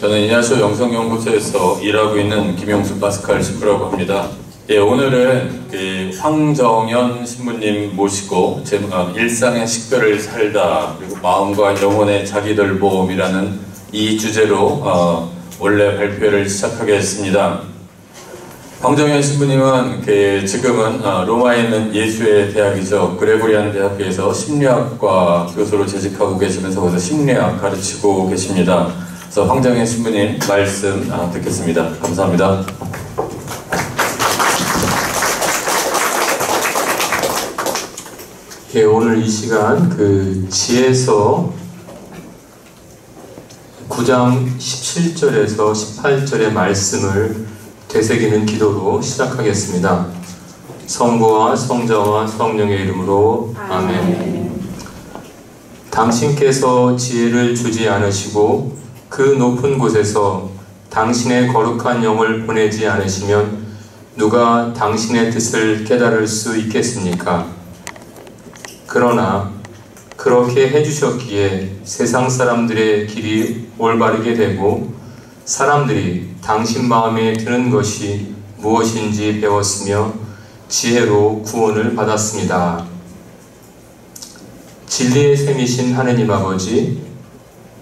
저는 인야쇼 영성연구소에서 일하고 있는 김용수 파스칼 신부라고 합니다. 예, 오늘은 황정연 신부님 모시고 제가 일상의 식별을 살다 그리고 마음과 영혼의 자기돌봄이라는 이 주제로 원래 발표를 시작하겠습니다. 황정연 신부님은 지금은 로마에 있는 예수의 대학이죠. 그레고리안 대학교에서 심리학과 교수로 재직하고 계시면서 거기서 심리학 가르치고 계십니다. 그래서 황정연 신부님 말씀 듣겠습니다. 감사합니다. 예, 오늘 이 시간 지에서 9장 17절에서 18절의 말씀을 되새기는 기도로 시작하겠습니다. 성부와 성자와 성령의 이름으로 아멘. 당신께서 지혜를 주지 않으시고 그 높은 곳에서 당신의 거룩한 영을 보내지 않으시면 누가 당신의 뜻을 깨달을 수 있겠습니까? 그러나 그렇게 해주셨기에 세상 사람들의 길이 올바르게 되고 사람들이 당신 마음에 드는 것이 무엇인지 배웠으며 지혜로 구원을 받았습니다. 진리의 셈이신 하느님 아버지,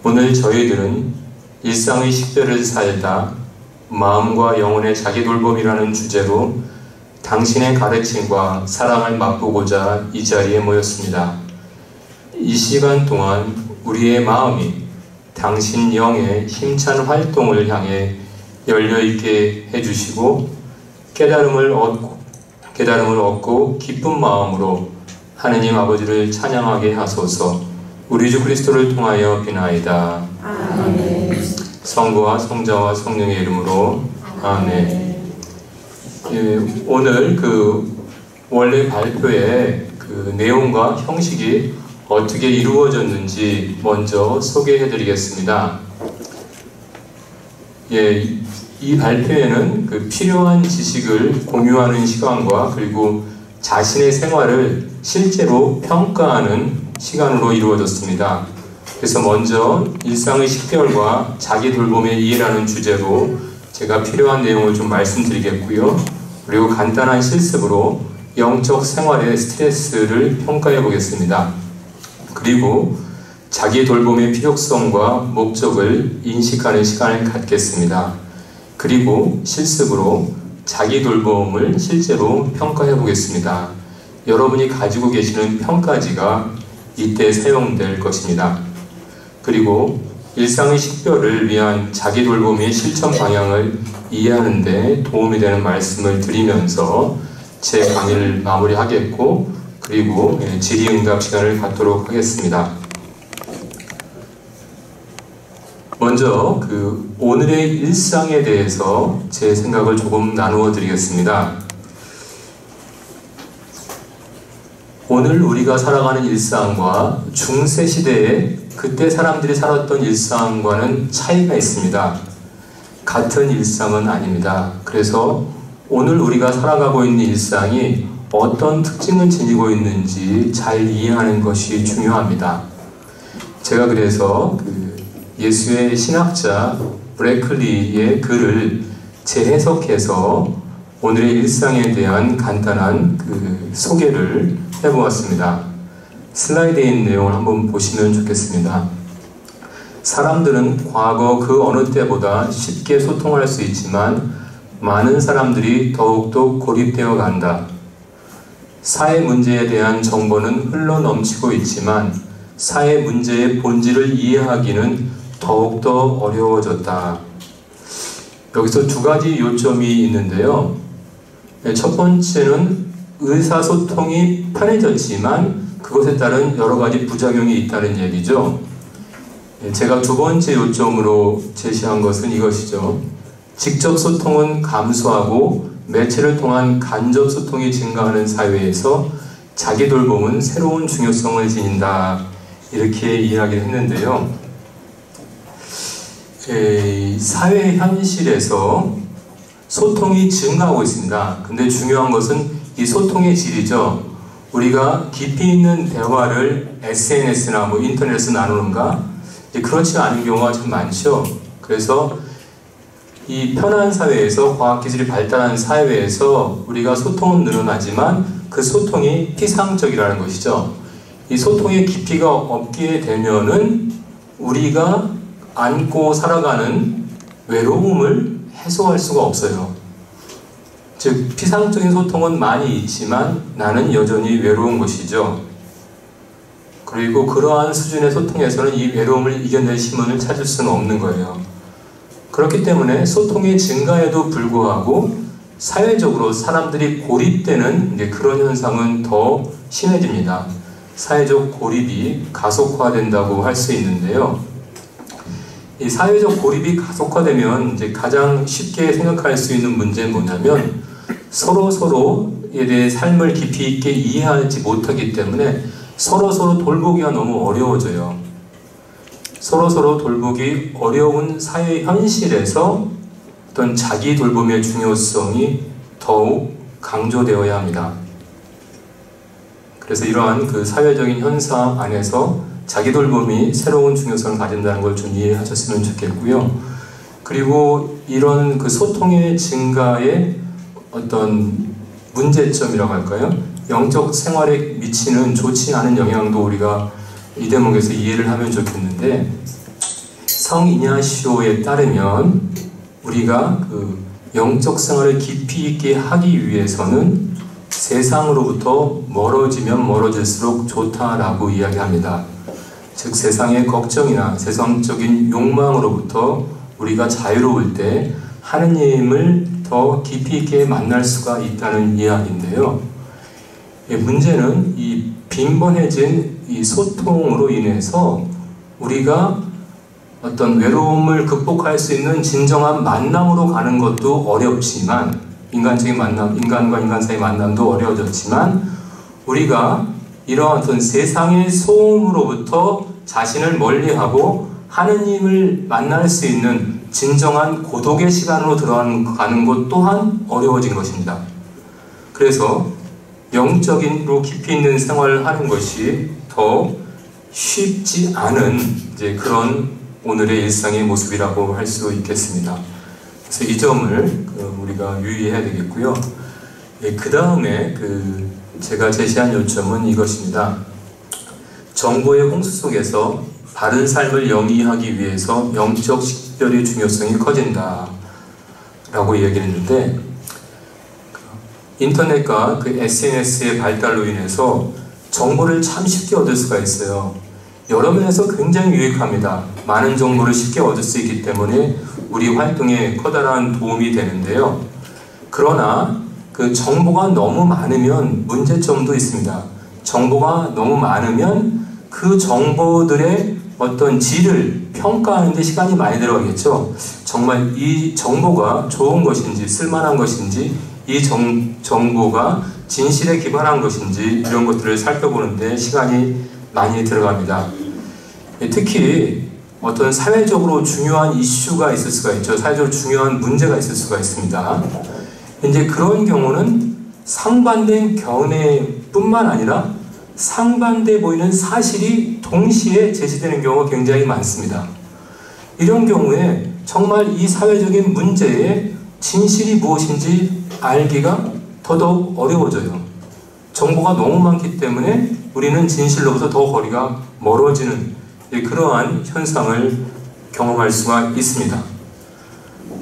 오늘 저희들은 일상의 식별을 살다 마음과 영혼의 자기돌봄이라는 주제로 당신의 가르침과 사랑을 맛보고자 이 자리에 모였습니다. 이 시간 동안 우리의 마음이 당신 영의 힘찬 활동을 향해 열려있게 해주시고 깨달음을 얻고 기쁜 마음으로 하느님 아버지를 찬양하게 하소서. 우리 주 그리스도를 통하여 비나이다. 아멘. 성부와 성자와 성령의 이름으로 아멘. 오늘 원래 발표의 내용과 형식이 어떻게 이루어졌는지 먼저 소개해 드리겠습니다. 예, 이 발표에는 필요한 지식을 공유하는 시간과 그리고 자신의 생활을 실제로 평가하는 시간으로 이루어졌습니다. 그래서 먼저 일상의 식별과 자기 돌봄의 이해라는 주제로 제가 필요한 내용을 좀 말씀드리겠고요. 그리고 간단한 실습으로 영적 생활의 스트레스를 평가해 보겠습니다. 그리고 자기 돌봄의 필요성과 목적을 인식하는 시간을 갖겠습니다. 그리고 실습으로 자기 돌봄을 실제로 평가해 보겠습니다. 여러분이 가지고 계시는 평가지가 이때 사용될 것입니다. 그리고 일상의 식별을 위한 자기 돌봄의 실천 방향을 이해하는 데 도움이 되는 말씀을 드리면서 제 강의를 마무리하겠고, 그리고 질의응답 시간을 갖도록 하겠습니다. 먼저 오늘의 일상에 대해서 제 생각을 조금 나누어 드리겠습니다. 오늘 우리가 살아가는 일상과 중세 시대에 그때 사람들이 살았던 일상과는 차이가 있습니다. 같은 일상은 아닙니다. 그래서 오늘 우리가 살아가고 있는 일상이 어떤 특징을 지니고 있는지 잘 이해하는 것이 중요합니다. 제가 그래서 예수의 신학자 브래클리의 글을 재해석해서 오늘의 일상에 대한 간단한 소개를 해보았습니다. 슬라이드에 있는 내용을 한번 보시면 좋겠습니다. 사람들은 과거 그 어느 때보다 쉽게 소통할 수 있지만 많은 사람들이 더욱더 고립되어 간다. 사회 문제에 대한 정보는 흘러 넘치고 있지만 사회 문제의 본질을 이해하기는 더욱더 어려워졌다. 여기서 두 가지 요점이 있는데요. 첫 번째는 의사소통이 편해졌지만 그것에 따른 여러 가지 부작용이 있다는 얘기죠. 제가 두 번째 요점으로 제시한 것은 이것이죠. 직접 소통은 감소하고 매체를 통한 간접 소통이 증가하는 사회에서 자기 돌봄은 새로운 중요성을 지닌다. 이렇게 이야기를 했는데요. 사회 현실에서 소통이 증가하고 있습니다. 근데 중요한 것은 이 소통의 질이죠. 우리가 깊이 있는 대화를 SNS나 인터넷에서 나누는가? 그렇지 않은 경우가 참 많죠. 그래서 이 편한 사회에서, 과학기술이 발달한 사회에서 우리가 소통은 늘어나지만 그 소통이 피상적이라는 것이죠. 이 소통의 깊이가 없게 되면은 우리가 안고 살아가는 외로움을 해소할 수가 없어요. 즉 피상적인 소통은 많이 있지만 나는 여전히 외로운 것이죠. 그리고 그러한 수준의 소통에서는 이 외로움을 이겨낼 힘을 찾을 수는 없는 거예요. 그렇기 때문에 소통의 증가에도 불구하고 사회적으로 사람들이 고립되는 이제 그런 현상은 더 심해집니다. 사회적 고립이 가속화된다고 할 수 있는데요. 이 사회적 고립이 가속화되면 이제 가장 쉽게 생각할 수 있는 문제는 뭐냐면 서로에 대해 삶을 깊이 있게 이해하지 못하기 때문에 서로서로 돌보기가 너무 어려워져요. 서로서로 돌보기 어려운 사회 현실에서 어떤 자기 돌봄의 중요성이 더욱 강조되어야 합니다. 그래서 이러한 그 사회적인 현상 안에서 자기 돌봄이 새로운 중요성을 가진다는 걸 좀 이해하셨으면 좋겠고요. 그리고 이런 그 소통의 증가의 어떤 문제점이라고 할까요? 영적 생활에 미치는 좋지 않은 영향도 우리가 이 대목에서 이해를 하면 좋겠는데, 성이냐시오에 따르면 우리가 그 영적 생활을 깊이 있게 하기 위해서는 세상으로부터 멀어지면 멀어질수록 좋다라고 이야기합니다. 즉 세상의 걱정이나 세상적인 욕망으로부터 우리가 자유로울 때 하느님을 더 깊이 있게 만날 수가 있다는 이야기인데요. 문제는 이 빈번해진 이 소통으로 인해서 우리가 어떤 외로움을 극복할 수 있는 진정한 만남으로 가는 것도 어렵지만, 인간적인 만남, 인간과 인간 사이의 만남도 어려워졌지만, 우리가 이러한 어떤 세상의 소음으로부터 자신을 멀리하고 하느님을 만날 수 있는 진정한 고독의 시간으로 들어가는 것 또한 어려워진 것입니다. 그래서 영적인으로 깊이 있는 생활을 하는 것이 더 쉽지 않은 이제 그런 오늘의 일상의 모습이라고 할 수 있겠습니다. 그래서 이 점을 우리가 유의해야 되겠고요. 그 다음에 제가 제시한 요점은 이것입니다. 정보의 홍수 속에서 바른 삶을 영위하기 위해서 영적 식별의 중요성이 커진다 라고 얘기를 했는데, 인터넷과 그 SNS의 발달로 인해서 정보를 참 쉽게 얻을 수가 있어요. 여러 면에서 굉장히 유익합니다. 많은 정보를 쉽게 얻을 수 있기 때문에 우리 활동에 커다란 도움이 되는데요. 그러나 그 정보가 너무 많으면 문제점도 있습니다. 정보가 너무 많으면 그 정보들의 어떤 질을 평가하는 데 시간이 많이 들어가겠죠. 정말 이 정보가 좋은 것인지 쓸만한 것인지, 이 정보가 진실에 기반한 것인지, 이런 것들을 살펴보는데 시간이 많이 들어갑니다. 특히 어떤 사회적으로 중요한 이슈가 있을 수가 있죠. 사회적으로 중요한 문제가 있을 수가 있습니다. 이제 그런 경우는 상반된 견해뿐만 아니라 상반돼 보이는 사실이 동시에 제시되는 경우가 굉장히 많습니다. 이런 경우에 정말 이 사회적인 문제의 진실이 무엇인지 알기가 더더욱 어려워져요. 정보가 너무 많기 때문에 우리는 진실로부터 더 거리가 멀어지는 그러한 현상을 경험할 수가 있습니다.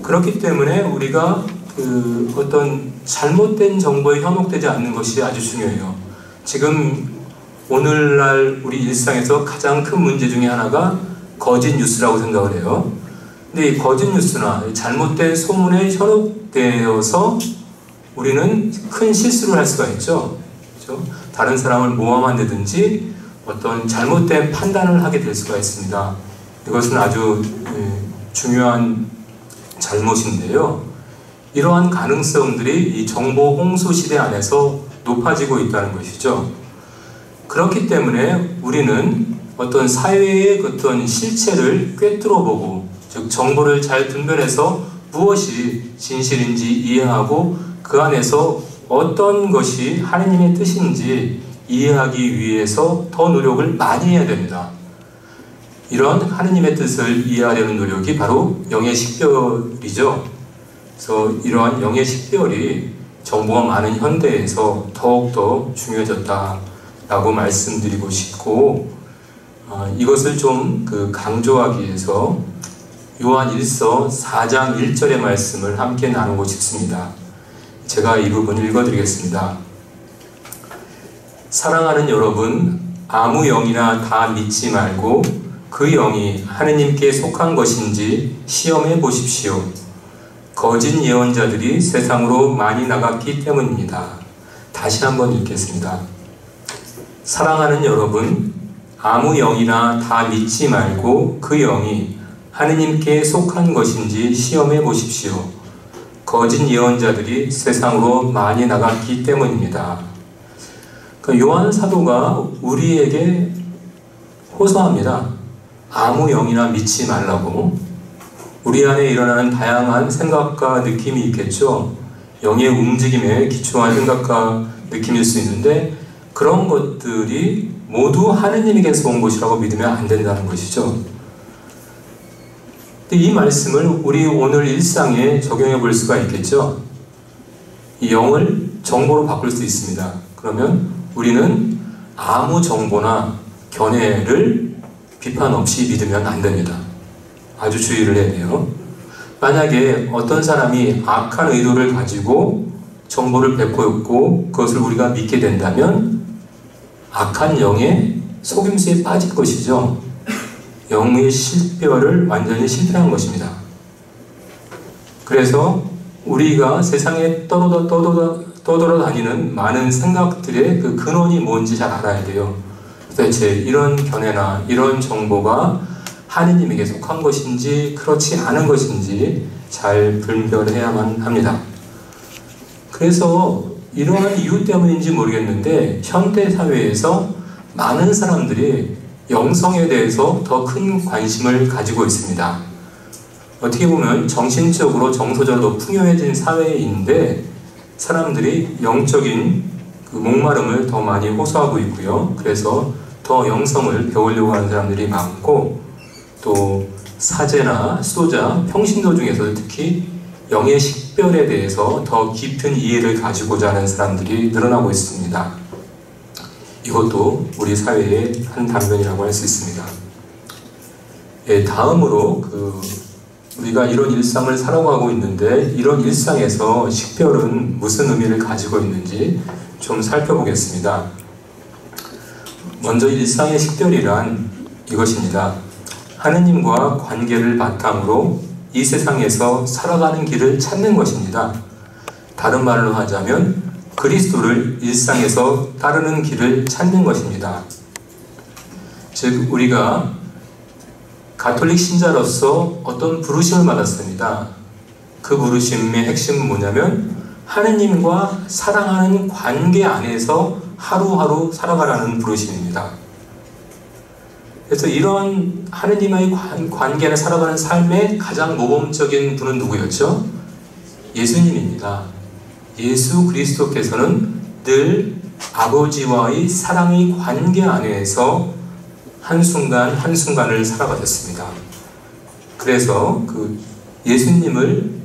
그렇기 때문에 우리가 어떤 잘못된 정보에 현혹되지 않는 것이 아주 중요해요. 지금 오늘날 우리 일상에서 가장 큰 문제 중에 하나가 거짓 뉴스라고 생각을 해요. 근데 이 거짓 뉴스나 잘못된 소문에 현혹되어서 우리는 큰 실수를 할 수가 있죠. 그렇죠? 다른 사람을 모함한다든지 어떤 잘못된 판단을 하게 될 수가 있습니다. 이것은 아주 중요한 잘못인데요. 이러한 가능성들이 이 정보 홍수 시대 안에서 높아지고 있다는 것이죠. 그렇기 때문에 우리는 어떤 사회의 어떤 실체를 꿰뚫어보고, 즉 정보를 잘 분별해서 무엇이 진실인지 이해하고 그 안에서 어떤 것이 하느님의 뜻인지 이해하기 위해서 더 노력을 많이 해야 됩니다. 이런 하느님의 뜻을 이해하려는 노력이 바로 영의 식별이죠. 그래서 이러한 영의 식별이 정보가 많은 현대에서 더욱더 중요해졌다라고 말씀드리고 싶고, 이것을 좀 강조하기 위해서 요한 1서 4장 1절의 말씀을 함께 나누고 싶습니다. 제가 이 부분을 읽어드리겠습니다. 사랑하는 여러분, 아무 영이나 다 믿지 말고 그 영이 하느님께 속한 것인지 시험해 보십시오. 거짓 예언자들이 세상으로 많이 나갔기 때문입니다. 다시 한번 읽겠습니다. 사랑하는 여러분, 아무 영이나 다 믿지 말고 그 영이 하느님께 속한 것인지 시험해 보십시오. 거짓 예언자들이 세상으로 많이 나갔기 때문입니다. 요한 사도가 우리에게 호소합니다. 아무 영이나 믿지 말라고. 우리 안에 일어나는 다양한 생각과 느낌이 있겠죠. 영의 움직임에 기초한 생각과 느낌일 수 있는데, 그런 것들이 모두 하느님에게서 온 것이라고 믿으면 안 된다는 것이죠. 근데 이 말씀을 우리 오늘 일상에 적용해 볼 수가 있겠죠. 이 영을 정보로 바꿀 수 있습니다. 그러면 우리는 아무 정보나 견해를 비판 없이 믿으면 안 됩니다. 아주 주의를 해야 돼요. 만약에 어떤 사람이 악한 의도를 가지고 정보를 베풀고 그것을 우리가 믿게 된다면 악한 영의 속임수에 빠질 것이죠. 영의 식별을 완전히 실패한 것입니다. 그래서 우리가 세상에 떠돌아다니는 많은 생각들의 그 근원이 뭔지 잘 알아야 돼요. 도대체 이런 견해나 이런 정보가 하느님에게 속한 것인지 그렇지 않은 것인지 잘 분별해야만 합니다. 그래서 이러한 이유 때문인지 모르겠는데 현대사회에서 많은 사람들이 영성에 대해서 더 큰 관심을 가지고 있습니다. 어떻게 보면 정신적으로 정서적으로 풍요해진 사회인데 사람들이 영적인 목마름을 더 많이 호소하고 있고요. 그래서 더 영성을 배우려고 하는 사람들이 많고, 또 사제나 수도자, 평신도 중에서도 특히 영의 식별에 대해서 더 깊은 이해를 가지고자 하는 사람들이 늘어나고 있습니다. 이것도 우리 사회의 한 단면이라고 할 수 있습니다. 예, 다음으로 우리가 이런 일상을 살아가고 있는데 이런 일상에서 식별은 무슨 의미를 가지고 있는지 좀 살펴보겠습니다. 먼저 일상의 식별이란 이것입니다. 하느님과 관계를 바탕으로 이 세상에서 살아가는 길을 찾는 것입니다. 다른 말로 하자면 그리스도를 일상에서 따르는 길을 찾는 것입니다. 즉 우리가 가톨릭 신자로서 어떤 부르심을 받았습니다. 그 부르심의 핵심은 뭐냐면 하느님과 사랑하는 관계 안에서 하루하루 살아가라는 부르심입니다. 그래서 이런 하느님의 관계를 살아가는 삶의 가장 모범적인 분은 누구였죠? 예수님입니다. 예수 그리스도께서는 늘 아버지와의 사랑의 관계 안에서 한순간 한순간을 살아가셨습니다. 그래서 예수님을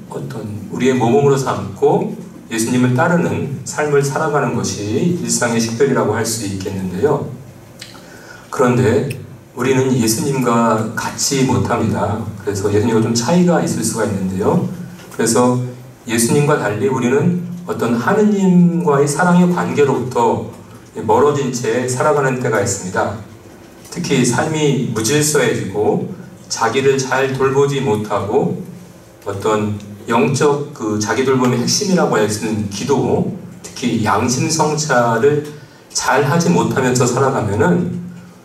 우리의 모범으로 삼고 예수님을 따르는 삶을 살아가는 것이 일상의 식별이라고 할 수 있겠는데요. 그런데 우리는 예수님과 같지 못합니다. 그래서 예수님과 좀 차이가 있을 수가 있는데요. 그래서 예수님과 달리 우리는 어떤 하느님과의 사랑의 관계로부터 멀어진 채 살아가는 때가 있습니다. 특히 삶이 무질서해지고 자기를 잘 돌보지 못하고 어떤 영적 자기 돌봄의 핵심이라고 할 수 있는 기도, 특히 양심 성찰을 잘 하지 못하면서 살아가면은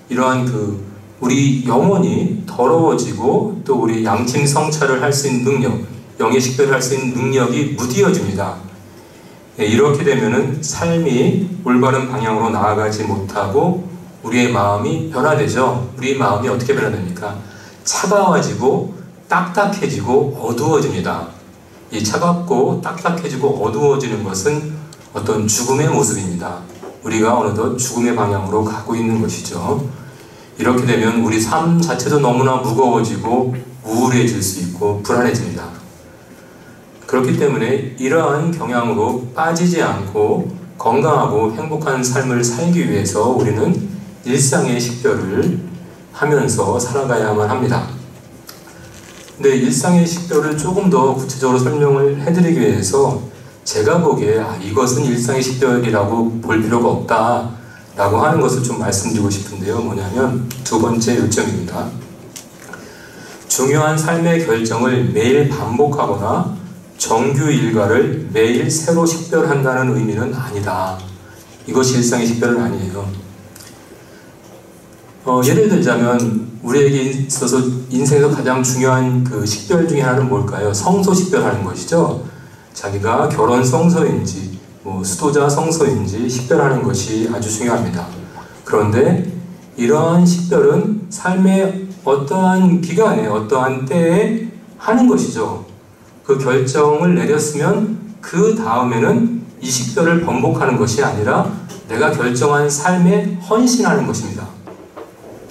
이러한 우리 영혼이 더러워지고 또 우리 양심 성찰을 할 수 있는 능력, 영의 식별을 할 수 있는 능력이 무디어집니다. 이렇게 되면은 삶이 올바른 방향으로 나아가지 못하고 우리의 마음이 변화되죠. 우리 마음이 어떻게 변화됩니까? 차가워지고 딱딱해지고 어두워집니다. 이 차갑고 딱딱해지고 어두워지는 것은 어떤 죽음의 모습입니다. 우리가 어느덧 죽음의 방향으로 가고 있는 것이죠. 이렇게 되면 우리 삶 자체도 너무나 무거워지고 우울해질 수 있고 불안해집니다. 그렇기 때문에 이러한 경향으로 빠지지 않고 건강하고 행복한 삶을 살기 위해서 우리는 일상의 식별을 하면서 살아가야만 합니다. 근데 일상의 식별을 조금 더 구체적으로 설명을 해드리기 위해서 제가 보기에 이것은 일상의 식별이라고 볼 필요가 없다 라고 하는 것을 좀 말씀드리고 싶은데요. 뭐냐면 두 번째 요점입니다. 중요한 삶의 결정을 매일 반복하거나 정규 일과를 매일 새로 식별한다는 의미는 아니다. 이것이 일상의 식별은 아니에요. 예를 들자면 우리에게 있어서 인생에서 가장 중요한 그 식별 중에 하나는 뭘까요? 성소 식별하는 것이죠. 자기가 결혼 성소인지 수도자 성소인지 식별하는 것이 아주 중요합니다. 그런데 이러한 식별은 삶의 어떠한 기간에 어떠한 때에 하는 것이죠. 그 결정을 내렸으면 그 다음에는 이 식별을 번복하는 것이 아니라 내가 결정한 삶에 헌신하는 것입니다.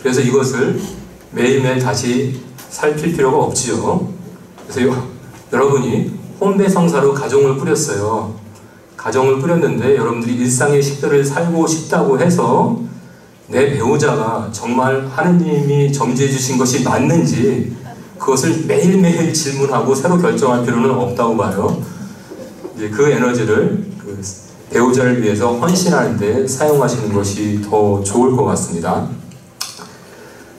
그래서 이것을 매일매일 다시 살필 필요가 없지요. 그래서 여러분이 혼배성사로 가정을 꾸렸어요. 가정을 꾸렸는데 여러분들이 일상의 식별을 살고 싶다고 해서 내 배우자가 정말 하느님이 점지해 주신 것이 맞는지 그것을 매일매일 질문하고 새로 결정할 필요는 없다고 봐요. 이제 그 에너지를 그 배우자를 위해서 헌신하는 데 사용하시는 것이 더 좋을 것 같습니다.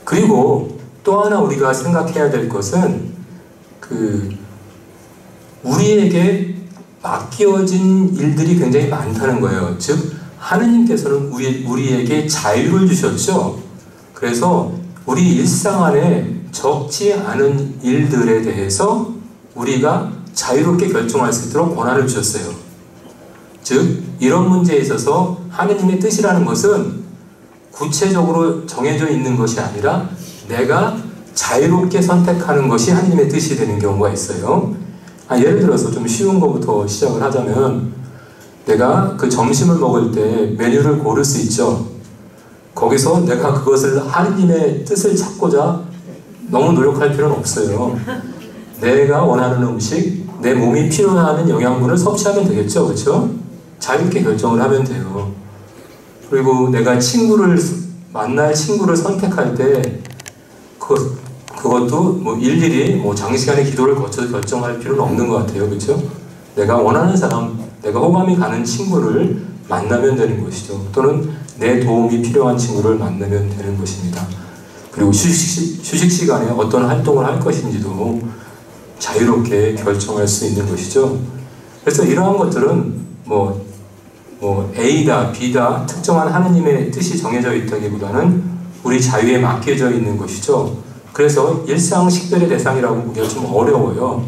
그리고 또 하나 우리가 생각해야 될 것은 우리에게 맡겨진 일들이 굉장히 많다는 거예요. 즉 하느님께서는 우리에게 자유를 주셨죠. 그래서 우리 일상 안에 적지 않은 일들에 대해서 우리가 자유롭게 결정할 수 있도록 권한을 주셨어요. 즉 이런 문제에 있어서 하느님의 뜻이라는 것은 구체적으로 정해져 있는 것이 아니라 내가 자유롭게 선택하는 것이 하느님의 뜻이 되는 경우가 있어요. 예를 들어서 좀 쉬운 것부터 시작을 하자면 내가 그 점심을 먹을 때 메뉴를 고를 수 있죠. 거기서 내가 그것을 하느님의 뜻을 찾고자 너무 노력할 필요는 없어요. 내가 원하는 음식, 내 몸이 필요하는 영양분을 섭취하면 되겠죠. 그렇죠? 자유롭게 결정을 하면 돼요. 그리고 내가 만날 친구를 선택할 때 그것도 일일이 장시간의 기도를 거쳐서 결정할 필요는 없는 것 같아요. 그렇죠? 내가 원하는 사람, 내가 호감이 가는 친구를 만나면 되는 것이죠. 또는 내 도움이 필요한 친구를 만나면 되는 것입니다. 그리고 휴식 시간에 어떤 활동을 할 것인지도 자유롭게 결정할 수 있는 것이죠. 그래서 이러한 것들은 A다, B다 특정한 하느님의 뜻이 정해져 있다기보다는 우리 자유에 맡겨져 있는 것이죠. 그래서 일상 식별의 대상이라고 보기가 좀 어려워요.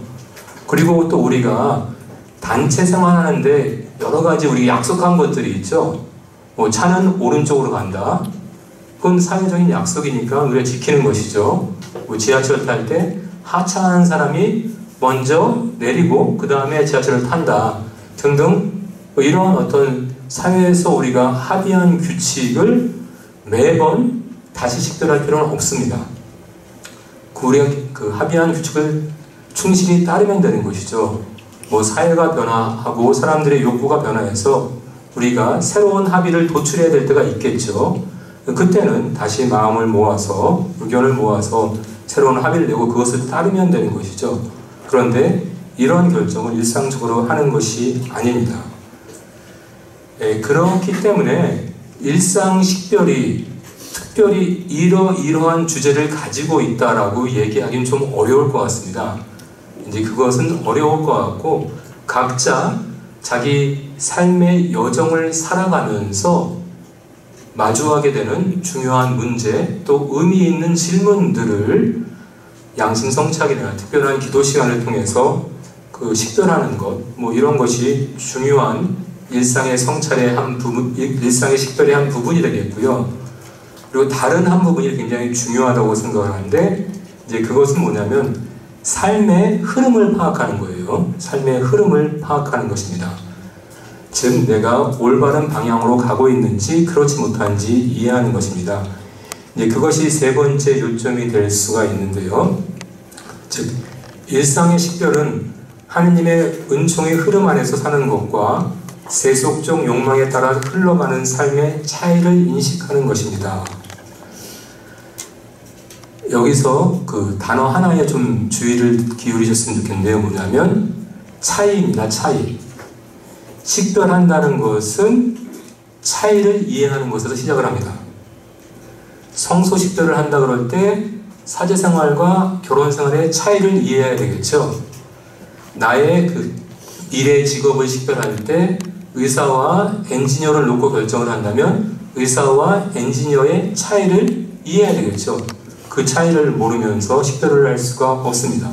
그리고 또 우리가 단체 생활하는데 여러 가지 우리 약속한 것들이 있죠. 차는 오른쪽으로 간다. 그건 사회적인 약속이니까 우리가 지키는 것이죠. 지하철 탈 때 하차하는 사람이 먼저 내리고 그 다음에 지하철을 탄다 등등 이러한 어떤 사회에서 우리가 합의한 규칙을 매번 다시 식별할 필요는 없습니다. 우리가 그 합의한 규칙을 충실히 따르면 되는 것이죠. 사회가 변화하고 사람들의 욕구가 변화해서 우리가 새로운 합의를 도출해야 될 때가 있겠죠. 그때는 다시 마음을 모아서 의견을 모아서 새로운 합의를 내고 그것을 따르면 되는 것이죠. 그런데 이런 결정을 일상적으로 하는 것이 아닙니다. 그렇기 때문에 일상 식별이 특별히 이러한 주제를 가지고 있다라고 얘기하기는 좀 어려울 것 같습니다. 이제 그것은 어려울 것 같고 각자 자기 삶의 여정을 살아가면서 마주하게 되는 중요한 문제 또 의미 있는 질문들을 양심성착이나 특별한 기도 시간을 통해서 식별하는 것 이런 것이 중요한 일상의 성찰의 한 부분, 일상의 식별의 한 부분이 되겠고요. 그리고 다른 한 부분이 굉장히 중요하다고 생각을 하는데 이제 그것은 뭐냐면 삶의 흐름을 파악하는 거예요. 삶의 흐름을 파악하는 것입니다. 즉 내가 올바른 방향으로 가고 있는지 그렇지 못한지 이해하는 것입니다. 이제 그것이 세 번째 요점이 될 수가 있는데요. 즉, 일상의 식별은 하느님의 은총의 흐름 안에서 사는 것과 세속적 욕망에 따라 흘러가는 삶의 차이를 인식하는 것입니다. 여기서 그 단어 하나에 좀 주의를 기울이셨으면 좋겠는데요. 뭐냐면 차이입니다. 차이. 식별한다는 것은 차이를 이해하는 것에서 시작을 합니다. 성소 식별을 한다 그럴 때 사제생활과 결혼생활의 차이를 이해해야 되겠죠. 나의 그 미래 직업을 식별할 때 의사와 엔지니어를 놓고 결정을 한다면 의사와 엔지니어의 차이를 이해해야 되겠죠. 그 차이를 모르면서 식별을 할 수가 없습니다.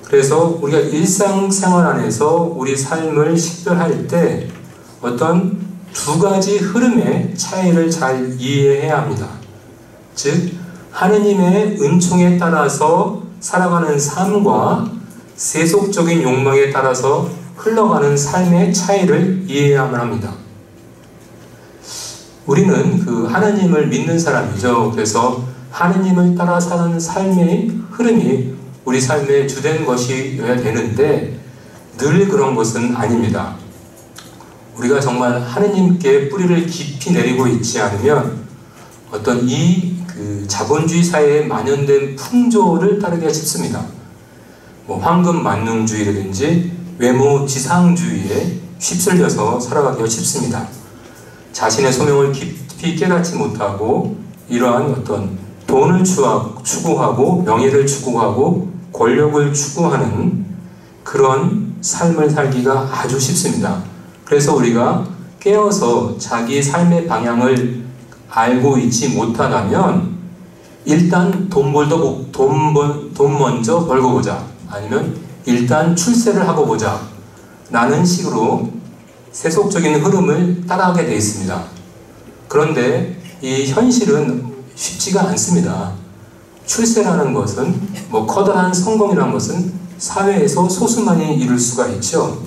그래서 우리가 일상생활 안에서 우리 삶을 식별할 때 어떤 두 가지 흐름의 차이를 잘 이해해야 합니다. 즉, 하느님의 은총에 따라서 살아가는 삶과 세속적인 욕망에 따라서 흘러가는 삶의 차이를 이해해야만 합니다. 우리는 그 하느님을 믿는 사람이죠. 그래서 하느님을 따라 사는 삶의 흐름이 우리 삶의 주된 것이어야 되는데 늘 그런 것은 아닙니다. 우리가 정말 하느님께 뿌리를 깊이 내리고 있지 않으면 어떤 그 자본주의 사회에 만연된 풍조를 따르기가 쉽습니다. 황금 만능주의라든지 외모 지상주의에 휩쓸려서 살아가기가 쉽습니다. 자신의 소명을 깊이 깨닫지 못하고 이러한 어떤 돈을 추구하고 명예를 추구하고 권력을 추구하는 그런 삶을 살기가 아주 쉽습니다. 그래서 우리가 깨어서 자기 삶의 방향을 알고 있지 못하다면 일단 돈 먼저 벌고 보자, 아니면 일단 출세를 하고 보자 라는 식으로 세속적인 흐름을 따라가게 되어 있습니다. 그런데 이 현실은 쉽지가 않습니다. 출세라는 것은 커다란 성공이라는 것은 사회에서 소수만이 이룰 수가 있죠.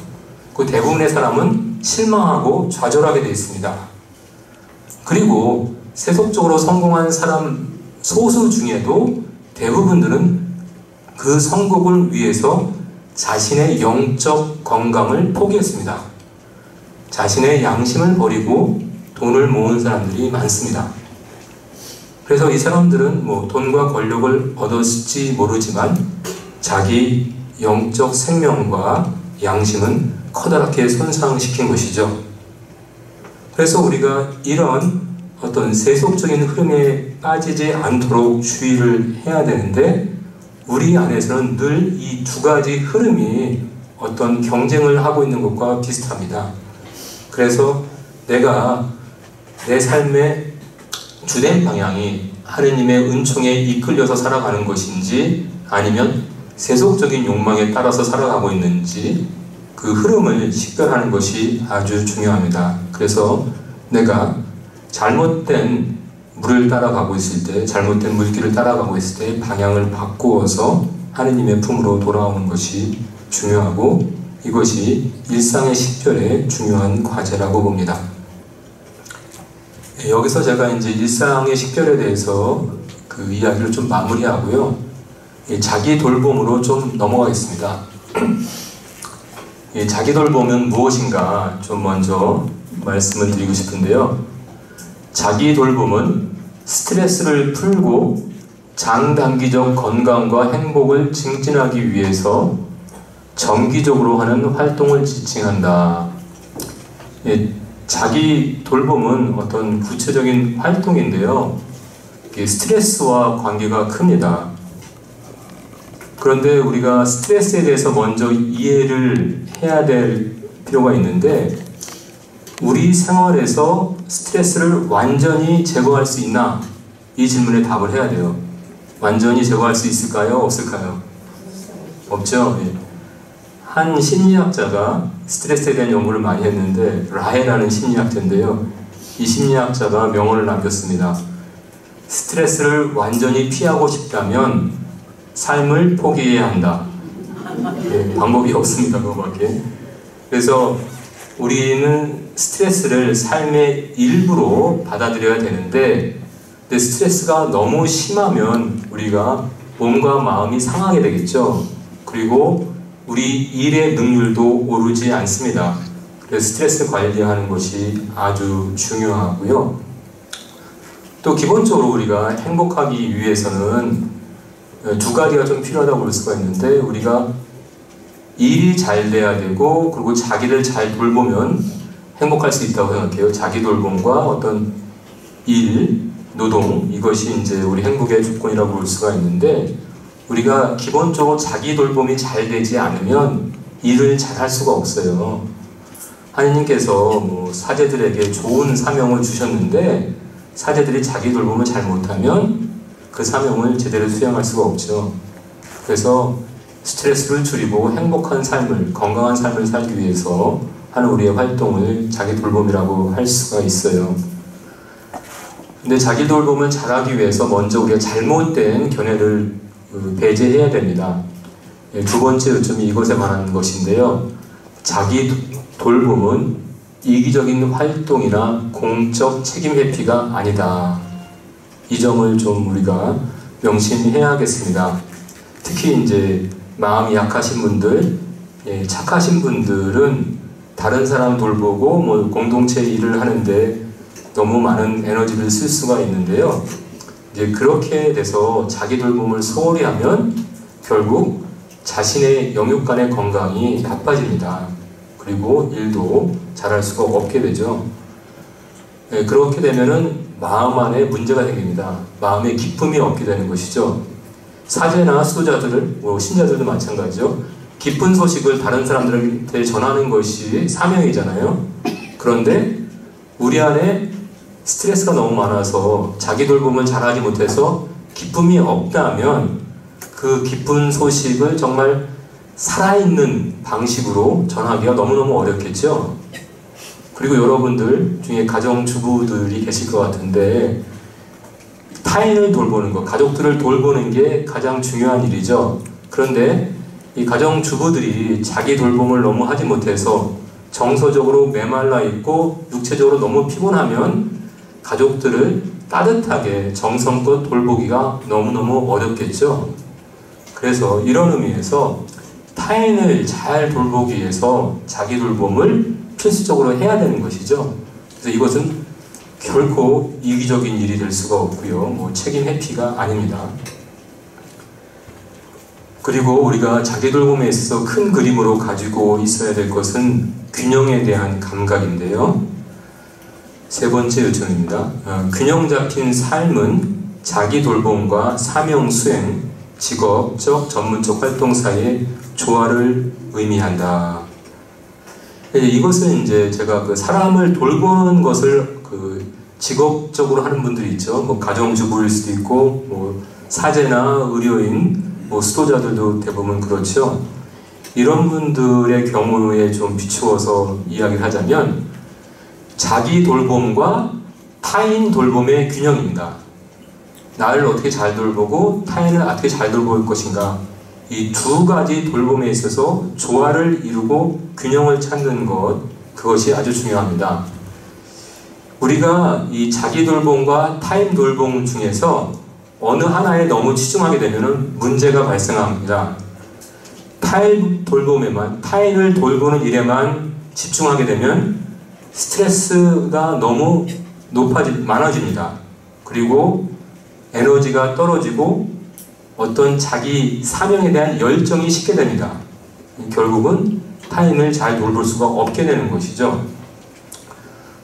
그 대부분의 사람은 실망하고 좌절하게 되어 있습니다. 그리고 세속적으로 성공한 사람 소수 중에도 대부분들은 그 성공을 위해서 자신의 영적 건강을 포기했습니다. 자신의 양심을 버리고 돈을 모은 사람들이 많습니다. 그래서 이 사람들은 돈과 권력을 얻었을지 모르지만 자기 영적 생명과 양심은 커다랗게 손상시킨 것이죠. 그래서 우리가 이런 어떤 세속적인 흐름에 빠지지 않도록 주의를 해야 되는데 우리 안에서는 늘 이 두 가지 흐름이 어떤 경쟁을 하고 있는 것과 비슷합니다. 그래서 내가 내 삶의 주된 방향이 하느님의 은총에 이끌려서 살아가는 것인지 아니면 세속적인 욕망에 따라서 살아가고 있는지 그 흐름을 식별하는 것이 아주 중요합니다. 그래서 내가 잘못된 물을 따라가고 있을 때, 잘못된 물길을 따라가고 있을 때 방향을 바꾸어서 하느님의 품으로 돌아오는 것이 중요하고 이것이 일상의 식별의 중요한 과제라고 봅니다. 여기서 제가 이제 일상의 식별에 대해서 그 이야기를 좀 마무리하고요. 자기 돌봄으로 좀 넘어가겠습니다. 자기 돌봄은 무엇인가 좀 먼저 말씀을 드리고 싶은데요. 자기 돌봄은 스트레스를 풀고 장단기적 건강과 행복을 증진하기 위해서 정기적으로 하는 활동을 지칭한다. 자기 돌봄은 어떤 구체적인 활동인데요. 스트레스와 관계가 큽니다. 그런데 우리가 스트레스에 대해서 먼저 이해를 해야 될 필요가 있는데 우리 생활에서 스트레스를 완전히 제거할 수 있나? 이 질문에 답을 해야 돼요. 완전히 제거할 수 있을까요? 없을까요? 없죠? 한 심리학자가 스트레스에 대한 연구를 많이 했는데 라헤라는 심리학자인데요. 이 심리학자가 명언을 남겼습니다. 스트레스를 완전히 피하고 싶다면 삶을 포기해야 한다. 방법이 없습니다. 그거밖에. 그래서 우리는 스트레스를 삶의 일부로 받아들여야 되는데 근데 스트레스가 너무 심하면 우리가 몸과 마음이 상하게 되겠죠. 그리고 우리 일의 능률도 오르지 않습니다. 그래서 스트레스 관리하는 것이 아주 중요하고요. 또 기본적으로 우리가 행복하기 위해서는 두 가지가 좀 필요하다고 볼 수가 있는데, 우리가 일이 잘 돼야 되고, 그리고 자기를 잘 돌보면 행복할 수 있다고 생각해요. 자기 돌봄과 어떤 일, 노동, 이것이 이제 우리 행복의 조건이라고 볼 수가 있는데, 우리가 기본적으로 자기 돌봄이 잘 되지 않으면 일을 잘 할 수가 없어요. 하느님께서 사제들에게 좋은 사명을 주셨는데, 사제들이 자기 돌봄을 잘 못하면 그 사명을 제대로 수행할 수가 없죠. 그래서 스트레스를 줄이고 행복한 삶을, 건강한 삶을 살기 위해서 하는 우리의 활동을 자기 돌봄이라고 할 수가 있어요. 근데 자기 돌봄을 잘하기 위해서 먼저 우리가 잘못된 견해를 배제해야 됩니다. 두 번째 요점이 이것에 관한 것인데요. 자기 돌봄은 이기적인 활동이나 공적 책임 회피가 아니다. 이 점을 좀 우리가 명심해야겠습니다. 특히 이제 마음이 약하신 분들, 착하신 분들은 다른 사람 돌보고 공동체 일을 하는데 너무 많은 에너지를 쓸 수가 있는데요. 이제 그렇게 돼서 자기 돌봄을 소홀히 하면 결국 자신의 영육간의 건강이 나빠집니다. 그리고 일도 잘할 수가 없게 되죠. 그렇게 되면은 마음 안에 문제가 생깁니다. 마음에 기쁨이 없게 되는 것이죠. 사제나 수도자들, 신자들도 마찬가지죠. 기쁜 소식을 다른 사람들한테 전하는 것이 사명이잖아요. 그런데 우리 안에 스트레스가 너무 많아서 자기 돌봄을 잘하지 못해서 기쁨이 없다면 그 기쁜 소식을 정말 살아있는 방식으로 전하기가 너무너무 어렵겠죠. 그리고 여러분들 중에 가정주부들이 계실 것 같은데, 타인을 돌보는 것, 가족들을 돌보는 게 가장 중요한 일이죠. 그런데 이 가정주부들이 자기 돌봄을 너무 하지 못해서 정서적으로 메말라 있고 육체적으로 너무 피곤하면 가족들을 따뜻하게 정성껏 돌보기가 너무너무 어렵겠죠. 그래서 이런 의미에서 타인을 잘 돌보기 위해서 자기 돌봄을 필수적으로 해야 되는 것이죠. 그래서 이것은 결코 이기적인 일이 될 수가 없고요. 책임 회피가 아닙니다. 그리고 우리가 자기 돌봄에 있어서 큰 그림으로 가지고 있어야 될 것은 균형에 대한 감각인데요. 세 번째 요청입니다. 균형 잡힌 삶은 자기 돌봄과 사명 수행, 직업적, 전문적 활동 사이의 조화를 의미한다. 이것은 이제 제가 사람을 돌보는 것을 직업적으로 하는 분들이 있죠. 가정주부일 수도 있고, 사제나 의료인, 수도자들도 대부분 그렇죠. 이런 분들의 경우에 좀 비추어서 이야기를 하자면, 자기 돌봄과 타인 돌봄의 균형입니다. 나를 어떻게 잘 돌보고 타인을 어떻게 잘 돌볼 것인가, 이 두 가지 돌봄에 있어서 조화를 이루고 균형을 찾는 것, 그것이 아주 중요합니다. 우리가 이 자기 돌봄과 타인 돌봄 중에서 어느 하나에 너무 치중하게 되면 문제가 발생합니다. 타인을 돌보는 일에만 집중하게 되면 스트레스가 너무 많아집니다. 그리고 에너지가 떨어지고 어떤 자기 사명에 대한 열정이 식게 됩니다. 결국은 타인을 잘 돌볼 수가 없게 되는 것이죠.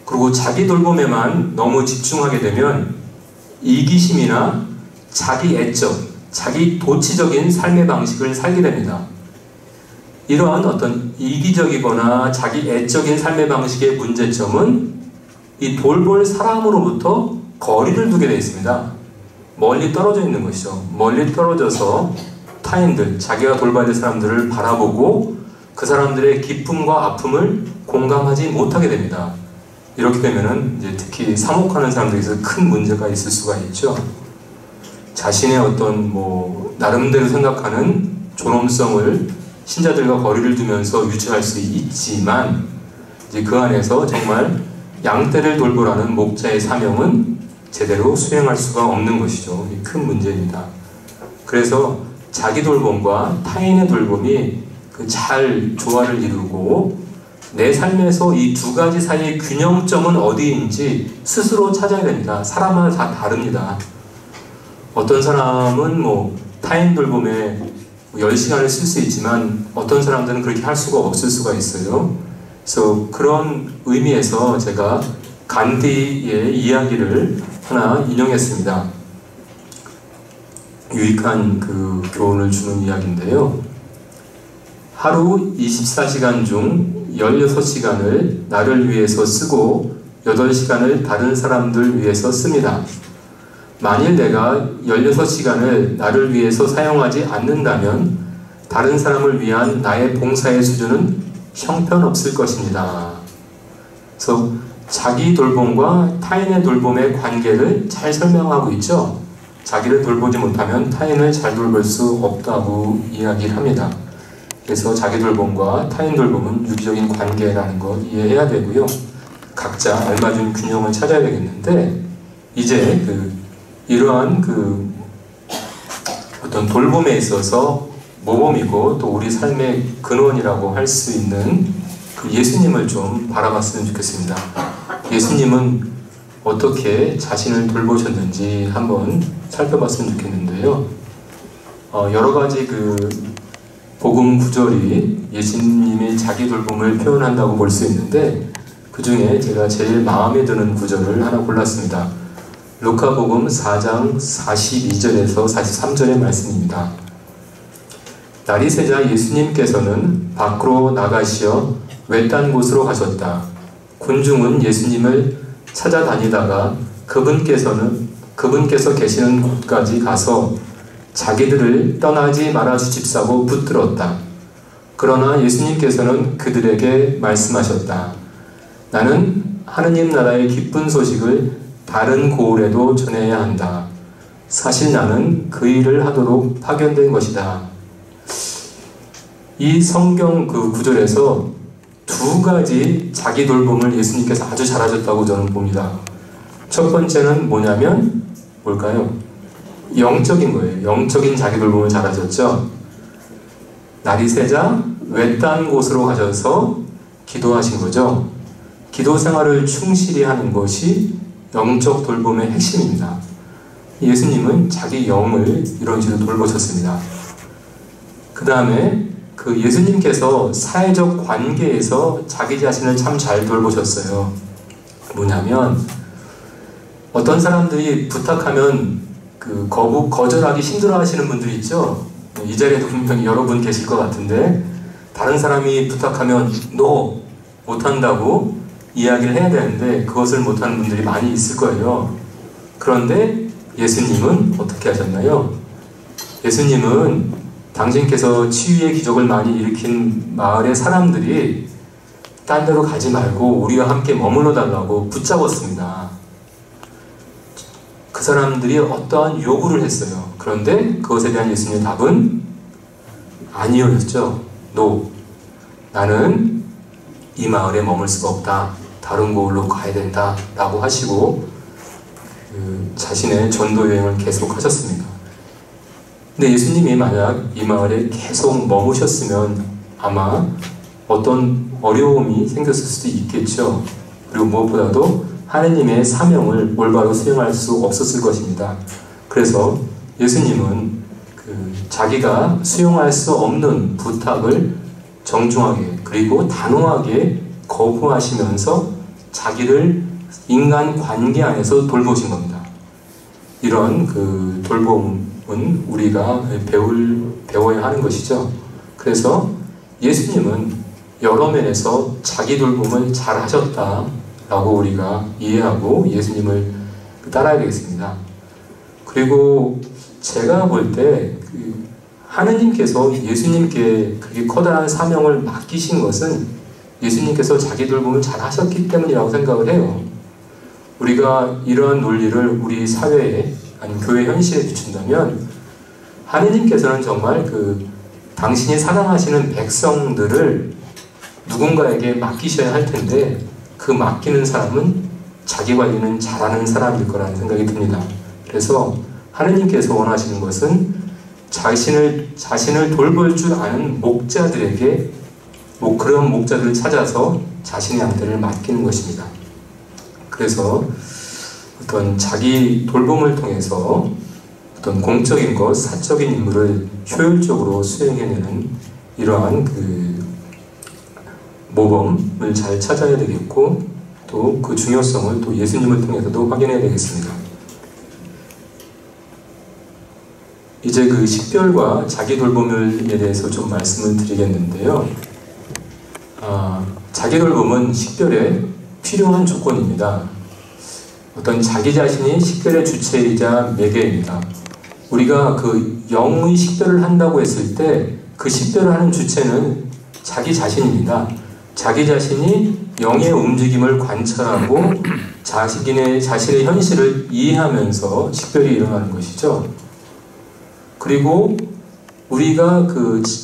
그리고 자기 돌봄에만 너무 집중하게 되면 이기심이나 자기 애적, 자기 도치적인 삶의 방식을 살게 됩니다. 이러한 어떤 이기적이거나 자기 애적인 삶의 방식의 문제점은 이 돌볼 사람으로부터 거리를 두게 되어 있습니다. 멀리 떨어져 있는 것이죠. 멀리 떨어져서 타인들, 자기가 돌봐야 될 사람들을 바라보고 그 사람들의 기쁨과 아픔을 공감하지 못하게 됩니다. 이렇게 되면은 이제 특히 사목하는 사람들에서 큰 문제가 있을 수가 있죠. 자신의 어떤 나름대로 생각하는 존엄성을 신자들과 거리를 두면서 유지할 수 있지만, 이제 그 안에서 정말 양떼를 돌보라는 목자의 사명은 제대로 수행할 수가 없는 것이죠. 이 큰 문제입니다. 그래서 자기 돌봄과 타인의 돌봄이 잘 조화를 이루고 내 삶에서 이 두 가지 사이의 균형점은 어디인지 스스로 찾아야 됩니다. 사람마다 다 다릅니다. 어떤 사람은 타인 돌봄에 10시간을 쓸 수 있지만 어떤 사람들은 그렇게 할 수가 없을 수가 있어요. 그래서 그런 의미에서 제가 간디의 이야기를 하나 인용했습니다. 유익한 교훈을 주는 이야기인데요. 하루 24시간 중 16시간을 나를 위해서 쓰고 8시간을 다른 사람들 위해서 씁니다. 만일 내가 16시간을 나를 위해서 사용하지 않는다면 다른 사람을 위한 나의 봉사의 수준은 형편없을 것입니다. 그래서 자기 돌봄과 타인의 돌봄의 관계를 잘 설명하고 있죠. 자기를 돌보지 못하면 타인을 잘 돌볼 수 없다고 이야기를 합니다. 그래서 자기 돌봄과 타인 돌봄은 유기적인 관계라는 것 이해해야 되고요. 각자 알맞은 균형을 찾아야 되겠는데, 이제 이러한 어떤 돌봄에 있어서 모범이고 또 우리 삶의 근원이라고 할 수 있는 예수님을 좀 바라봤으면 좋겠습니다. 예수님은 어떻게 자신을 돌보셨는지 한번 살펴봤으면 좋겠는데요. 여러 가지 복음 구절이 예수님이 자기 돌봄을 표현한다고 볼 수 있는데, 그 중에 제가 제일 마음에 드는 구절을 하나 골랐습니다. 루카복음 4장 42절에서 43절의 말씀입니다. 날이 새자 예수님께서는 밖으로 나가시어 외딴 곳으로 가셨다. 군중은 예수님을 찾아다니다가 그분께서 계시는 곳까지 가서 자기들을 떠나지 말아 주십사고 붙들었다. 그러나 예수님께서는 그들에게 말씀하셨다. 나는 하느님 나라의 기쁜 소식을 다른 고을에도 전해야 한다. 사실 나는 그 일을 하도록 파견된 것이다. 이 성경 구절에서 두 가지 자기 돌봄을 예수님께서 아주 잘하셨다고 저는 봅니다. 첫 번째는 뭐냐면 뭘까요? 영적인 거예요. 영적인 자기 돌봄을 잘하셨죠. 날이 새자 외딴 곳으로 가셔서 기도하신 거죠. 기도 생활을 충실히 하는 것이 영적 돌봄의 핵심입니다. 예수님은 자기 영을 이런 식으로 돌보셨습니다. 그 다음에 예수님께서 사회적 관계에서 자기 자신을 참 잘 돌보셨어요. 뭐냐면 어떤 사람들이 부탁하면 거절하기 힘들어 하시는 분들이 있죠. 이 자리에도 분명히 여러분 계실 것 같은데, 다른 사람이 부탁하면 너 못한다고 이야기를 해야 되는데 그것을 못하는 분들이 많이 있을 거예요. 그런데 예수님은 어떻게 하셨나요? 예수님은 당신께서 치유의 기적을 많이 일으킨 마을의 사람들이 딴 데로 가지 말고 우리와 함께 머물러 달라고 붙잡았습니다. 그 사람들이 어떠한 요구를 했어요. 그런데 그것에 대한 예수님의 답은 아니었죠. No. 나는 이 마을에 머물 수가 없다. 다른 곳으로 가야 된다. 라고 하시고 자신의 전도 여행을 계속 하셨습니다. 근데 예수님이 만약 이 마을에 계속 머무셨으면 아마 어떤 어려움이 생겼을 수도 있겠죠. 그리고 무엇보다도 하느님의 사명을 올바로 수행할 수 없었을 것입니다. 그래서 예수님은 자기가 수용할 수 없는 부탁을 정중하게 그리고 단호하게 거부하시면서 자기를 인간 관계 안에서 돌보신 겁니다. 이런 돌봄은 우리가 배워야 하는 것이죠. 그래서 예수님은 여러 면에서 자기 돌봄을 잘 하셨다라고 우리가 이해하고 예수님을 따라야 되겠습니다. 그리고 제가 볼 때 하느님께서 예수님께 그게 커다란 사명을 맡기신 것은 예수님께서 자기 돌봄을 잘 하셨기 때문이라고 생각을 해요. 우리가 이러한 논리를 우리 사회에 아니면 교회 현실에 비춘다면 하느님께서는 정말 당신이 사랑하시는 백성들을 누군가에게 맡기셔야 할 텐데 그 맡기는 사람은 자기 관리는 잘하는 사람일 거라는 생각이 듭니다. 그래서 하느님께서 원하시는 것은 자신을 돌볼 줄 아는 목자들에게 그런 목자들을 찾아서 자신의 양떼를 맡기는 것입니다. 그래서 어떤 자기 돌봄을 통해서 어떤 공적인 것, 사적인 임무를 효율적으로 수행해내는 이러한 모범을 잘 찾아야 되겠고, 또 그 중요성을 또 예수님을 통해서도 확인해야 되겠습니다. 이제 그 식별과 자기 돌봄에 대해서 좀 말씀을 드리겠는데요. 자기 돌봄은 식별에 필요한 조건입니다. 어떤 자기 자신이 식별의 주체이자 매개입니다. 우리가 그 영의 식별을 한다고 했을 때 그 식별을 하는 주체는 자기 자신입니다. 자기 자신이 영의 움직임을 관찰하고 자신의 현실을 이해하면서 식별이 일어나는 것이죠. 그리고 우리가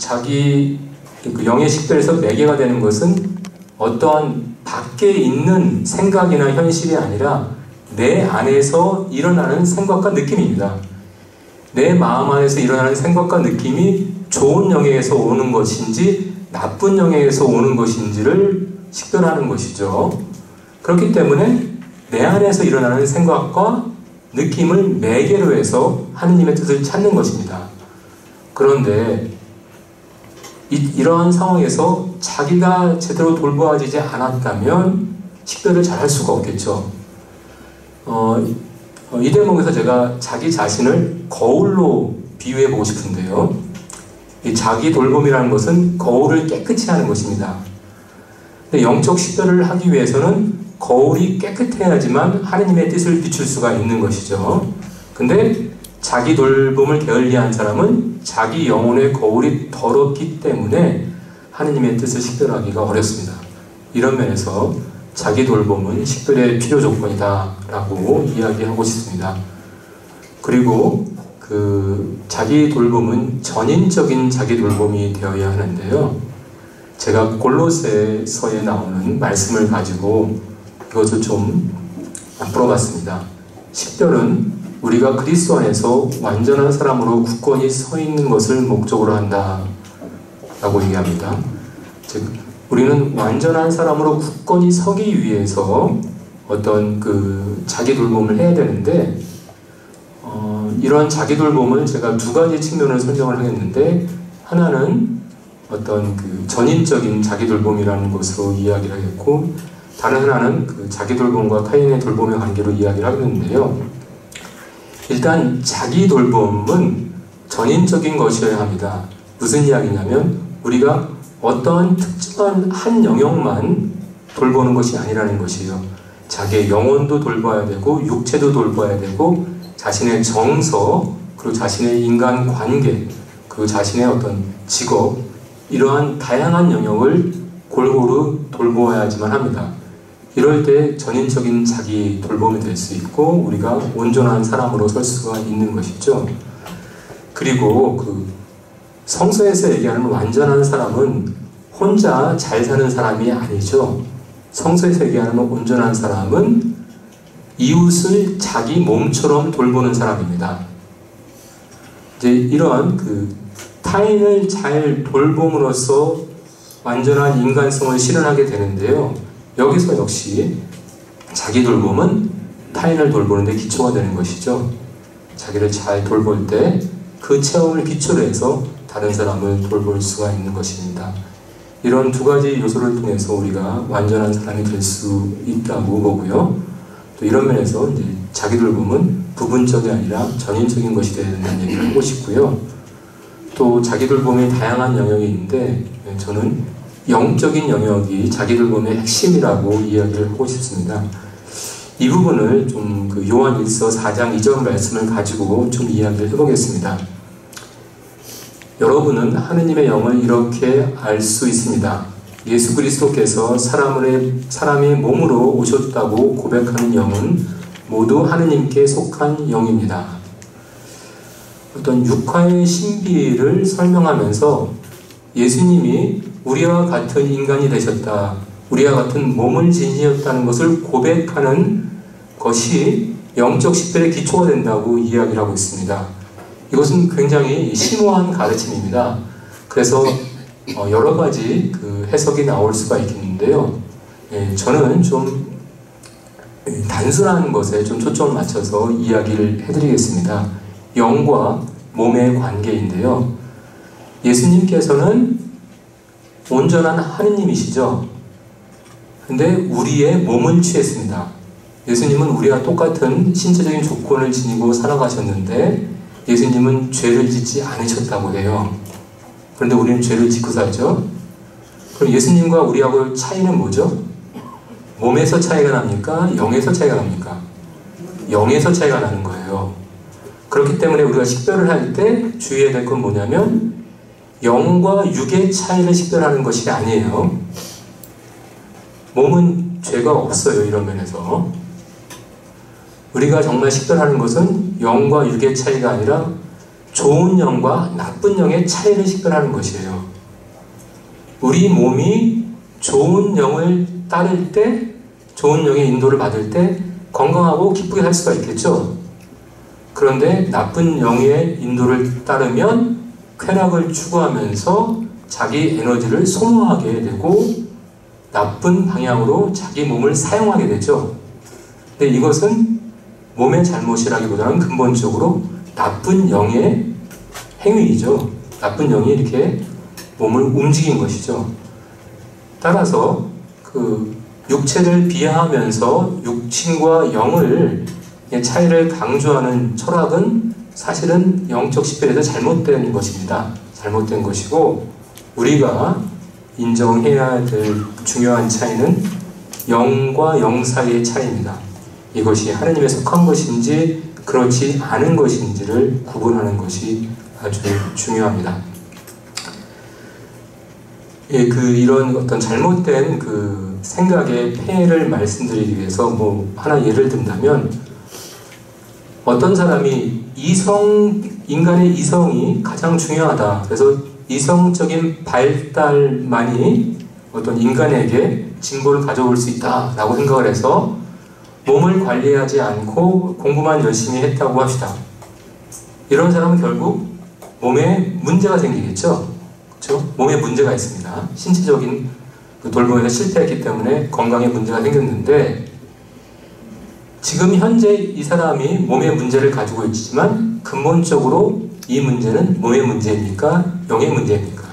자기 영의 식별에서 매개가 되는 것은 어떠한 밖에 있는 생각이나 현실이 아니라 내 안에서 일어나는 생각과 느낌입니다. 내 마음 안에서 일어나는 생각과 느낌이 좋은 영역에서 오는 것인지 나쁜 영역에서 오는 것인지를 식별하는 것이죠. 그렇기 때문에 내 안에서 일어나는 생각과 느낌을 매개로 해서 하느님의 뜻을 찾는 것입니다. 그런데 이러한 상황에서 자기가 제대로 돌보아지지 않았다면 식별을 잘 할 수가 없겠죠. 이 대목에서 제가 자기 자신을 거울로 비유해 보고 싶은데요. 이 자기 돌봄이라는 것은 거울을 깨끗이 하는 것입니다. 근데 영적 식별을 하기 위해서는 거울이 깨끗해야지만 하느님의 뜻을 비출 수가 있는 것이죠. 근데 자기 돌봄을 게을리한 사람은 자기 영혼의 거울이 더럽기 때문에 하느님의 뜻을 식별하기가 어렵습니다. 이런 면에서 자기 돌봄은 식별의 필요 조건이다 라고 이야기하고 싶습니다. 그리고 자기 돌봄은 전인적인 자기 돌봄이 되어야 하는데요. 제가 골로새서에 나오는 말씀을 가지고 이것을 좀 풀어봤습니다. 식별은 우리가 그리스도 안에서 완전한 사람으로 굳건히 서 있는 것을 목적으로 한다 라고 얘기합니다. 즉 우리는 완전한 사람으로 굳건히 서기 위해서 어떤 자기 돌봄을 해야 되는데, 이런 자기 돌봄을 제가 두 가지 측면을 설명을 하겠는데, 하나는 어떤 전인적인 자기 돌봄이라는 것으로 이야기를 하겠고, 다른 하나는 자기 돌봄과 타인의 돌봄의 관계로 이야기를 하겠는데요. 일단 자기 돌봄은 전인적인 것이어야 합니다. 무슨 이야기냐면 우리가 어떠한 특정한 한 영역만 돌보는 것이 아니라는 것이에요. 자기의 영혼도 돌봐야 되고 육체도 돌봐야 되고 자신의 정서, 그리고 자신의 인간관계, 그리고 자신의 어떤 직업, 이러한 다양한 영역을 골고루 돌보아야지만 합니다. 이럴 때 전인적인 자기 돌봄이 될 수 있고 우리가 온전한 사람으로 설 수가 있는 것이죠. 그리고 성서에서 얘기하는 완전한 사람은 혼자 잘 사는 사람이 아니죠. 성서에서 얘기하는 온전한 사람은 이웃을 자기 몸처럼 돌보는 사람입니다. 이제 이러한 타인을 잘 돌봄으로써 완전한 인간성을 실현하게 되는데요. 여기서 역시 자기 돌봄은 타인을 돌보는 데 기초가 되는 것이죠. 자기를 잘 돌볼 때 그 체험을 기초로 해서 다른 사람을 돌볼 수가 있는 것입니다. 이런 두 가지 요소를 통해서 우리가 완전한 사람이 될 수 있다고 보고요. 또 이런 면에서 이제 자기 돌봄은 부분적이 아니라 전인적인 것이 되어야 된다는 얘기를 하고 싶고요. 또 자기 돌봄의 다양한 영역이 있는데 저는 영적인 영역이 자기 돌봄의 핵심이라고 이야기를 하고 싶습니다. 이 부분을 좀 요한일서 4장 2절 말씀을 가지고 좀 이야기를 해보겠습니다. 여러분은 하느님의 영을 이렇게 알 수 있습니다. 예수 그리스도께서 사람의 몸으로 오셨다고 고백하는 영은 모두 하느님께 속한 영입니다. 어떤 육화의 신비를 설명하면서 예수님이 우리와 같은 인간이 되셨다, 우리와 같은 몸을 지니셨다는 것을 고백하는 것이 영적 식별의 기초가 된다고 이야기를 하고 있습니다. 이것은 굉장히 심오한 가르침입니다. 그래서 여러 가지 그 해석이 나올 수가 있겠는데요. 저는 좀 단순한 것에 좀 초점을 맞춰서 이야기를 해드리겠습니다. 영과 몸의 관계인데요. 예수님께서는 온전한 하느님이시죠. 근데 우리의 몸을 취했습니다. 예수님은 우리와 똑같은 신체적인 조건을 지니고 살아가셨는데 예수님은 죄를 짓지 않으셨다고 해요. 그런데 우리는 죄를 짓고 살죠. 그럼 예수님과 우리하고 차이는 뭐죠? 몸에서 차이가 납니까? 영에서 차이가 납니까? 영에서 차이가 나는 거예요. 그렇기 때문에 우리가 식별을 할 때 주의해야 될 건 뭐냐면 영과 육의 차이를 식별하는 것이 아니에요. 몸은 죄가 없어요. 이런 면에서 우리가 정말 식별하는 것은 영과 육의 차이가 아니라 좋은 영과 나쁜 영의 차이를 식별하는 것이에요. 우리 몸이 좋은 영을 따를 때, 좋은 영의 인도를 받을 때 건강하고 기쁘게 살 수가 있겠죠. 그런데 나쁜 영의 인도를 따르면 쾌락을 추구하면서 자기 에너지를 소모하게 되고 나쁜 방향으로 자기 몸을 사용하게 되죠. 근데 이것은 몸의 잘못이라기보다는 근본적으로 나쁜 영의 행위이죠. 나쁜 영이 이렇게 몸을 움직인 것이죠. 따라서 그 육체를 비하하면서 육신과 영을 차이를 강조하는 철학은 사실은 영적 식별에서 잘못된 것입니다. 잘못된 것이고 우리가 인정해야 될 중요한 차이는 영과 영 사이의 차이입니다. 이것이 하느님에 속한 것인지 그렇지 않은 것인지를 구분하는 것이 아주 중요합니다. 이런 어떤 잘못된 그 생각의 폐해를 말씀드리기 위해서 하나 예를 든다면 어떤 사람이 인간의 이성이 가장 중요하다. 그래서 이성적인 발달만이 어떤 인간에게 진보를 가져올 수 있다라고 생각을 해서 몸을 관리하지 않고 공부만 열심히 했다고 합시다. 이런 사람은 결국 몸에 문제가 생기겠죠. 그렇죠? 몸에 문제가 있습니다. 신체적인 그 돌봄에서 실패했기 때문에 건강에 문제가 생겼는데 지금 현재 이 사람이 몸의 문제를 가지고 있지만 근본적으로 이 문제는 몸의 문제입니까? 영의 문제입니까?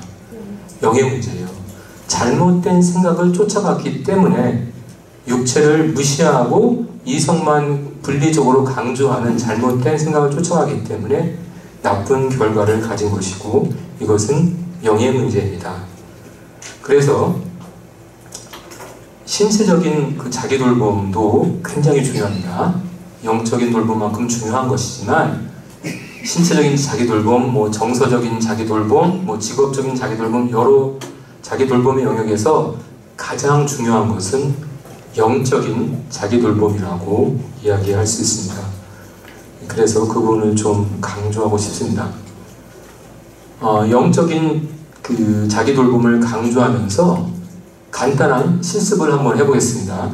영의 문제예요. 잘못된 생각을 쫓아갔기 때문에 육체를 무시하고 이성만 분리적으로 강조하는 잘못된 생각을 쫓아가기 때문에 나쁜 결과를 가진 것이고 이것은 영의 문제입니다. 그래서 신체적인 그 자기 돌봄도 굉장히 중요합니다. 영적인 돌봄만큼 중요한 것이지만 신체적인 자기 돌봄, 정서적인 자기 돌봄, 직업적인 자기 돌봄 여러 자기 돌봄의 영역에서 가장 중요한 것은 영적인 자기 돌봄이라고 이야기할 수 있습니다. 그래서 그 부분을 좀 강조하고 싶습니다. 영적인 그 자기 돌봄을 강조하면서 간단한 실습을 한번 해보겠습니다.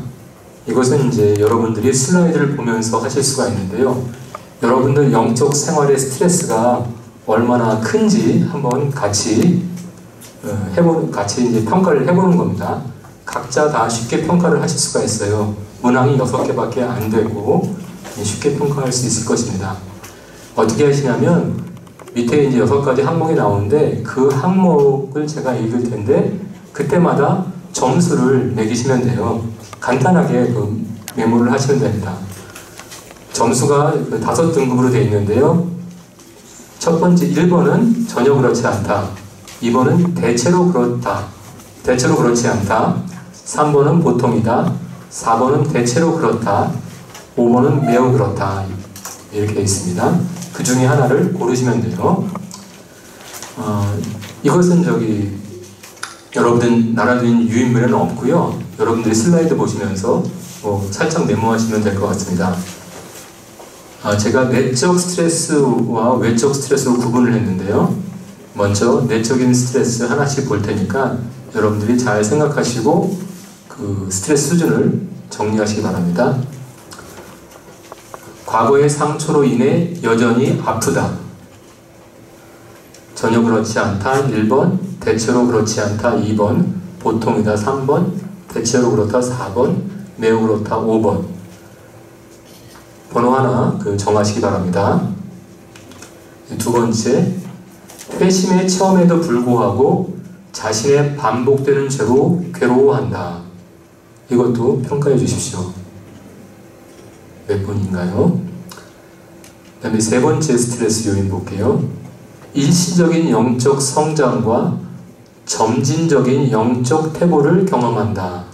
이것은 이제 여러분들이 슬라이드를 보면서 하실 수가 있는데요. 여러분들 영적 생활의 스트레스가 얼마나 큰지 한번 같이 이제 평가를 해보는 겁니다. 각자 다 쉽게 평가를 하실 수가 있어요. 문항이 6개밖에 안 되고 쉽게 평가할 수 있을 것입니다. 어떻게 하시냐면 밑에 이제 6가지 항목이 나오는데 그 항목을 제가 읽을 텐데 그때마다 점수를 매기시면 돼요. 간단하게 그 메모를 하시면 됩니다. 점수가 5등급으로 되어 있는데요. 첫 번째 1번은 전혀 그렇지 않다. 2번은 대체로 그렇다. 대체로 그렇지 않다. 3번은 보통이다. 4번은 대체로 그렇다. 5번은 매우 그렇다. 이렇게 있습니다. 그 중에 하나를 고르시면 돼요. 이것은 여러분들 나라드린 유인물에는 없고요. 여러분들이 슬라이드 보시면서 살짝 메모하시면 될 것 같습니다. 제가 내적 스트레스와 외적 스트레스로 구분을 했는데요. 먼저 내적인 스트레스 하나씩 볼 테니까 여러분들이 잘 생각하시고 그 스트레스 수준을 정리하시기 바랍니다. 과거의 상처로 인해 여전히 아프다. 전혀 그렇지 않다. 1번. 대체로 그렇지 않다. 2번. 보통이다. 3번. 대체로 그렇다. 4번. 매우 그렇다. 5번. 번호 하나 정하시기 바랍니다. 두 번째, 회심의 체험에도 불구하고 자신의 반복되는 죄로 괴로워한다. 이것도 평가해 주십시오. 몇 번인가요? 그 다음에 세 번째 스트레스 요인 볼게요. 일시적인 영적 성장과 점진적인 영적 퇴보를 경험한다.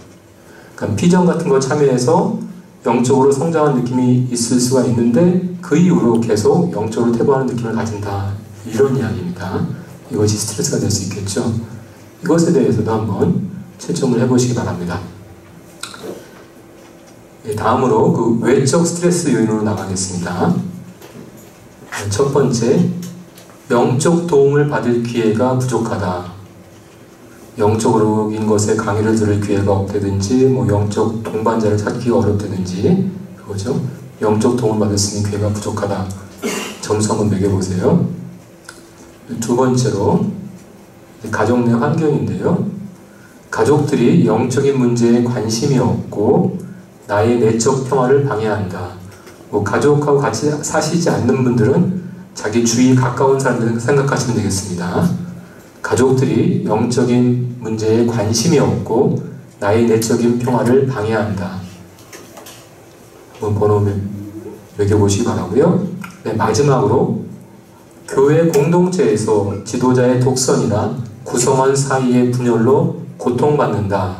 그러니까 피전 같은 거 참여해서 영적으로 성장한 느낌이 있을 수가 있는데 그 이후로 계속 영적으로 퇴보하는 느낌을 가진다. 이런 이야기입니다. 이것이 스트레스가 될 수 있겠죠. 이것에 대해서도 한번 채점을 해보시기 바랍니다. 다음으로 그 외적 스트레스 요인으로 나가겠습니다. 첫 번째, 영적 도움을 받을 기회가 부족하다. 영적인 것에 강의를 들을 기회가 없다든지, 영적 동반자를 찾기가 어렵다든지, 그거죠. 영적 도움을 받을 수 있는 기회가 부족하다. 점수 한번 매겨보세요. 두 번째로, 가족 내 환경인데요. 가족들이 영적인 문제에 관심이 없고, 나의 내적 평화를 방해한다. 가족하고 같이 사시지 않는 분들은 자기 주위 가까운 사람들 생각하시면 되겠습니다. 가족들이 영적인 문제에 관심이 없고 나의 내적인 평화를 방해한다. 한번 번호 매겨보시기 바라고요. 네, 마지막으로 교회 공동체에서 지도자의 독선이나 구성원 사이의 분열로 고통받는다.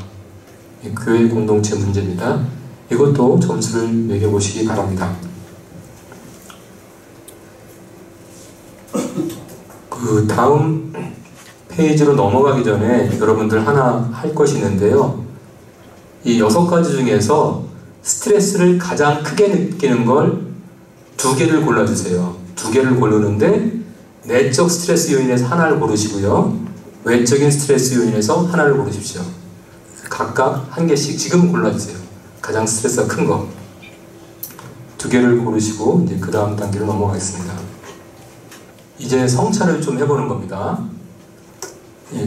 교회 공동체 문제입니다. 이것도 점수를 매겨보시기 바랍니다. 그 다음 페이지로 넘어가기 전에 여러분들 하나 할 것이 있는데요. 이 6가지 중에서 스트레스를 가장 크게 느끼는 걸 2개를 골라주세요. 2개를 고르는데 내적 스트레스 요인에서 하나를 고르시고요. 외적인 스트레스 요인에서 하나를 고르십시오. 각각 한 개씩 지금 골라주세요. 가장 스트레스가 큰 거. 2개를 고르시고 이제 그 다음 단계로 넘어가겠습니다. 이제 성찰을 좀 해보는 겁니다.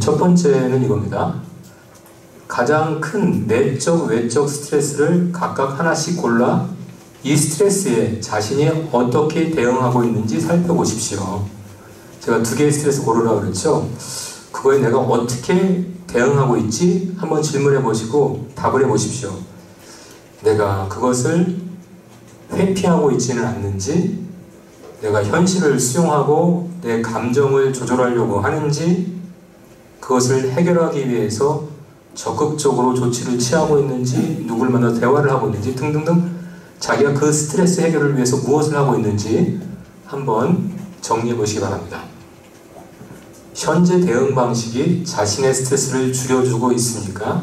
첫 번째는 이겁니다. 가장 큰 내적, 외적 스트레스를 각각 하나씩 골라 이 스트레스에 자신이 어떻게 대응하고 있는지 살펴보십시오. 제가 2개의 스트레스 고르라고 그랬죠? 그거에 내가 어떻게 대응하고 있지? 한번 질문해 보시고 답을 해 보십시오. 내가 그것을 회피하고 있지는 않는지, 내가 현실을 수용하고 내 감정을 조절하려고 하는지, 그것을 해결하기 위해서 적극적으로 조치를 취하고 있는지, 누굴 만나 대화를 하고 있는지 등등등 자기가 그 스트레스 해결을 위해서 무엇을 하고 있는지 한번 정리해 보시기 바랍니다. 현재 대응 방식이 자신의 스트레스를 줄여주고 있습니까?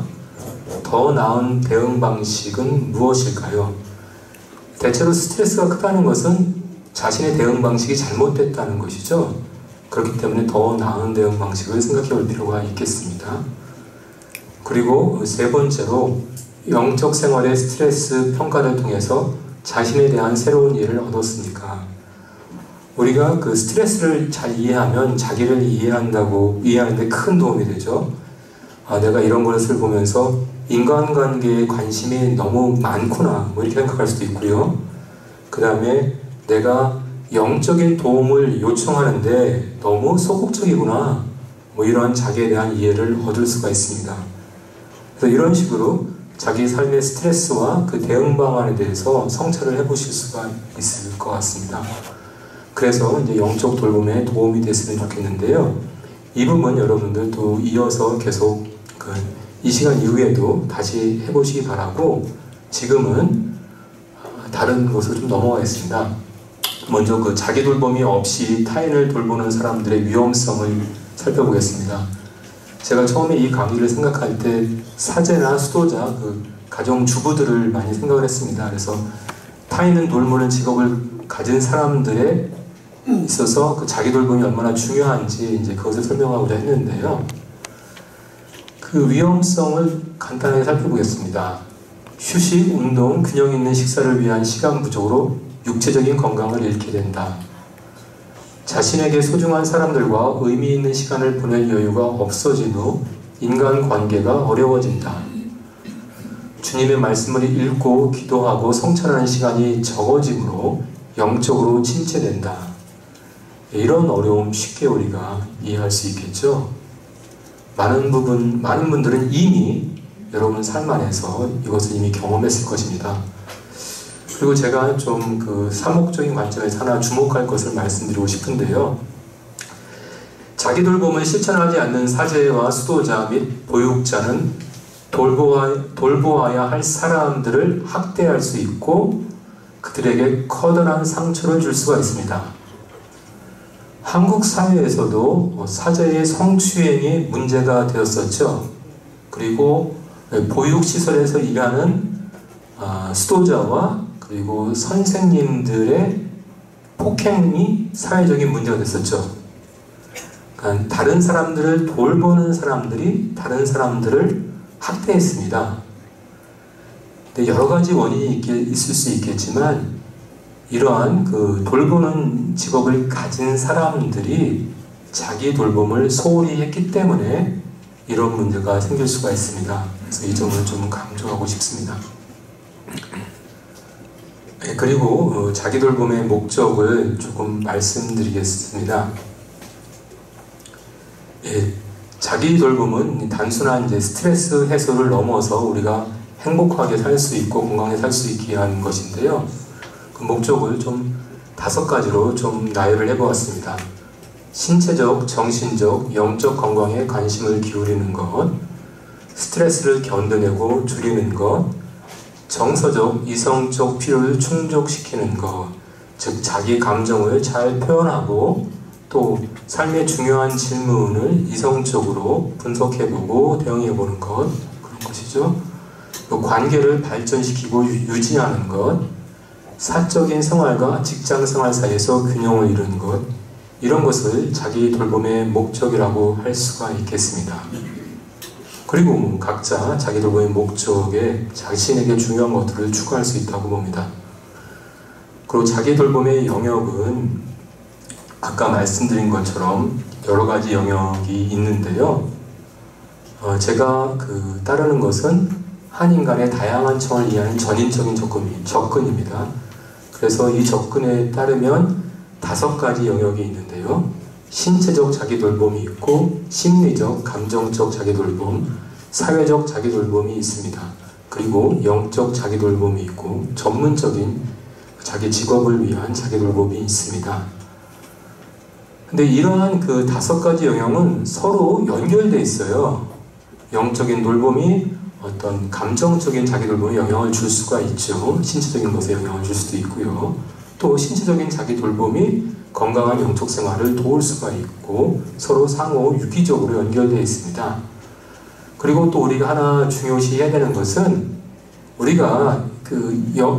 더 나은 대응 방식은 무엇일까요? 대체로 스트레스가 크다는 것은 자신의 대응 방식이 잘못됐다는 것이죠. 그렇기 때문에 더 나은 대응 방식을 생각해 볼 필요가 있겠습니다. 그리고 세 번째로 영적 생활의 스트레스 평가를 통해서 자신에 대한 새로운 이해를 얻었습니까? 우리가 그 스트레스를 잘 이해하면 자기를 이해하는데 큰 도움이 되죠. 내가 이런 것을 보면서 인간관계에 관심이 너무 많구나, 이렇게 생각할 수도 있고요. 그 다음에 내가 영적인 도움을 요청하는데 너무 소극적이구나, 이런 자기에 대한 이해를 얻을 수가 있습니다. 그래서 이런 식으로 자기 삶의 스트레스와 그 대응 방안에 대해서 성찰을 해보실 수가 있을 것 같습니다. 그래서 이제 영적 돌봄에 도움이 됐으면 좋겠는데요. 이 부분 여러분들 또 이어서 계속 이 시간 이후에도 다시 해보시기 바라고, 지금은 다른 것으로 좀 넘어가겠습니다. 먼저 그 자기 돌봄이 없이 타인을 돌보는 사람들의 위험성을 살펴보겠습니다. 제가 처음에 이 강의를 생각할 때 사제나 수도자, 가정주부들을 많이 생각을 했습니다. 그래서 타인을 돌보는 직업을 가진 사람들에 있어서 그 자기 돌봄이 얼마나 중요한지 이제 그것을 설명하고자 했는데요. 그 위험성을 간단하게 살펴보겠습니다. 휴식, 운동, 균형 있는 식사를 위한 시간 부족으로 육체적인 건강을 잃게 된다. 자신에게 소중한 사람들과 의미 있는 시간을 보낼 여유가 없어진 후 인간관계가 어려워진다. 주님의 말씀을 읽고 기도하고 성찰하는 시간이 적어지므로 영적으로 침체된다. 이런 어려움 쉽게 우리가 이해할 수 있겠죠? 많은 분들은 이미 여러분 삶 안에서 이것을 이미 경험했을 것입니다. 그리고 제가 좀 그 사목적인 관점에서 하나 주목할 것을 말씀드리고 싶은데요. 자기 돌봄을 실천하지 않는 사제와 수도자 및 보육자는 돌보아야 할 사람들을 학대할 수 있고 그들에게 커다란 상처를 줄 수가 있습니다. 한국 사회에서도 사제의 성추행이 문제가 되었었죠. 그리고 보육시설에서 일하는 수도자와 그리고 선생님들의 폭행이 사회적인 문제가 됐었죠. 그러니까 다른 사람들을 돌보는 사람들이 다른 사람들을 학대했습니다. 근데 여러 가지 원인이 있을 수 있겠지만 이러한 그 돌보는 직업을 가진 사람들이 자기 돌봄을 소홀히 했기 때문에 이런 문제가 생길 수가 있습니다. 그래서 이 점을 좀 강조하고 싶습니다. 그리고 자기 돌봄의 목적을 조금 말씀드리겠습니다. 자기 돌봄은 단순한 이제 스트레스 해소를 넘어서 우리가 행복하게 살 수 있고 건강하게 살 수 있게 하는 것인데요. 그 목적을 좀 5가지로 좀 나열을 해보았습니다. 신체적, 정신적, 영적 건강에 관심을 기울이는 것, 스트레스를 견뎌내고 줄이는 것, 정서적, 이성적 필요를 충족시키는 것, 즉 자기 감정을 잘 표현하고 또 삶의 중요한 질문을 이성적으로 분석해보고 대응해보는 것, 그런 것이죠. 또 관계를 발전시키고 유지하는 것, 사적인 생활과 직장 생활 사이에서 균형을 이루는 것, 이런 것을 자기 돌봄의 목적이라고 할 수가 있겠습니다. 그리고 각자 자기 돌봄의 목적에 자신에게 중요한 것들을 추구할 수 있다고 봅니다. 그리고 자기 돌봄의 영역은 아까 말씀드린 것처럼 여러 가지 영역이 있는데요. 제가 따르는 것은 한 인간의 다양한 청을 이해하는 전인적인 접근입니다. 그래서 이 접근에 따르면 5가지 영역이 있는데요. 신체적 자기 돌봄이 있고 심리적, 감정적 자기 돌봄, 사회적 자기 돌봄이 있습니다. 그리고 영적 자기 돌봄이 있고 전문적인 자기 직업을 위한 자기 돌봄이 있습니다. 근데 이러한 5가지 영역은 서로 연결되어 있어요. 영적인 돌봄이 어떤 감정적인 자기 돌봄에 영향을 줄 수가 있죠. 신체적인 것에 영향을 줄 수도 있고요. 또 신체적인 자기 돌봄이 건강한 영적 생활을 도울 수가 있고 서로 상호 유기적으로 연결되어 있습니다. 그리고 또 우리가 하나 중요시해야 되는 것은 우리가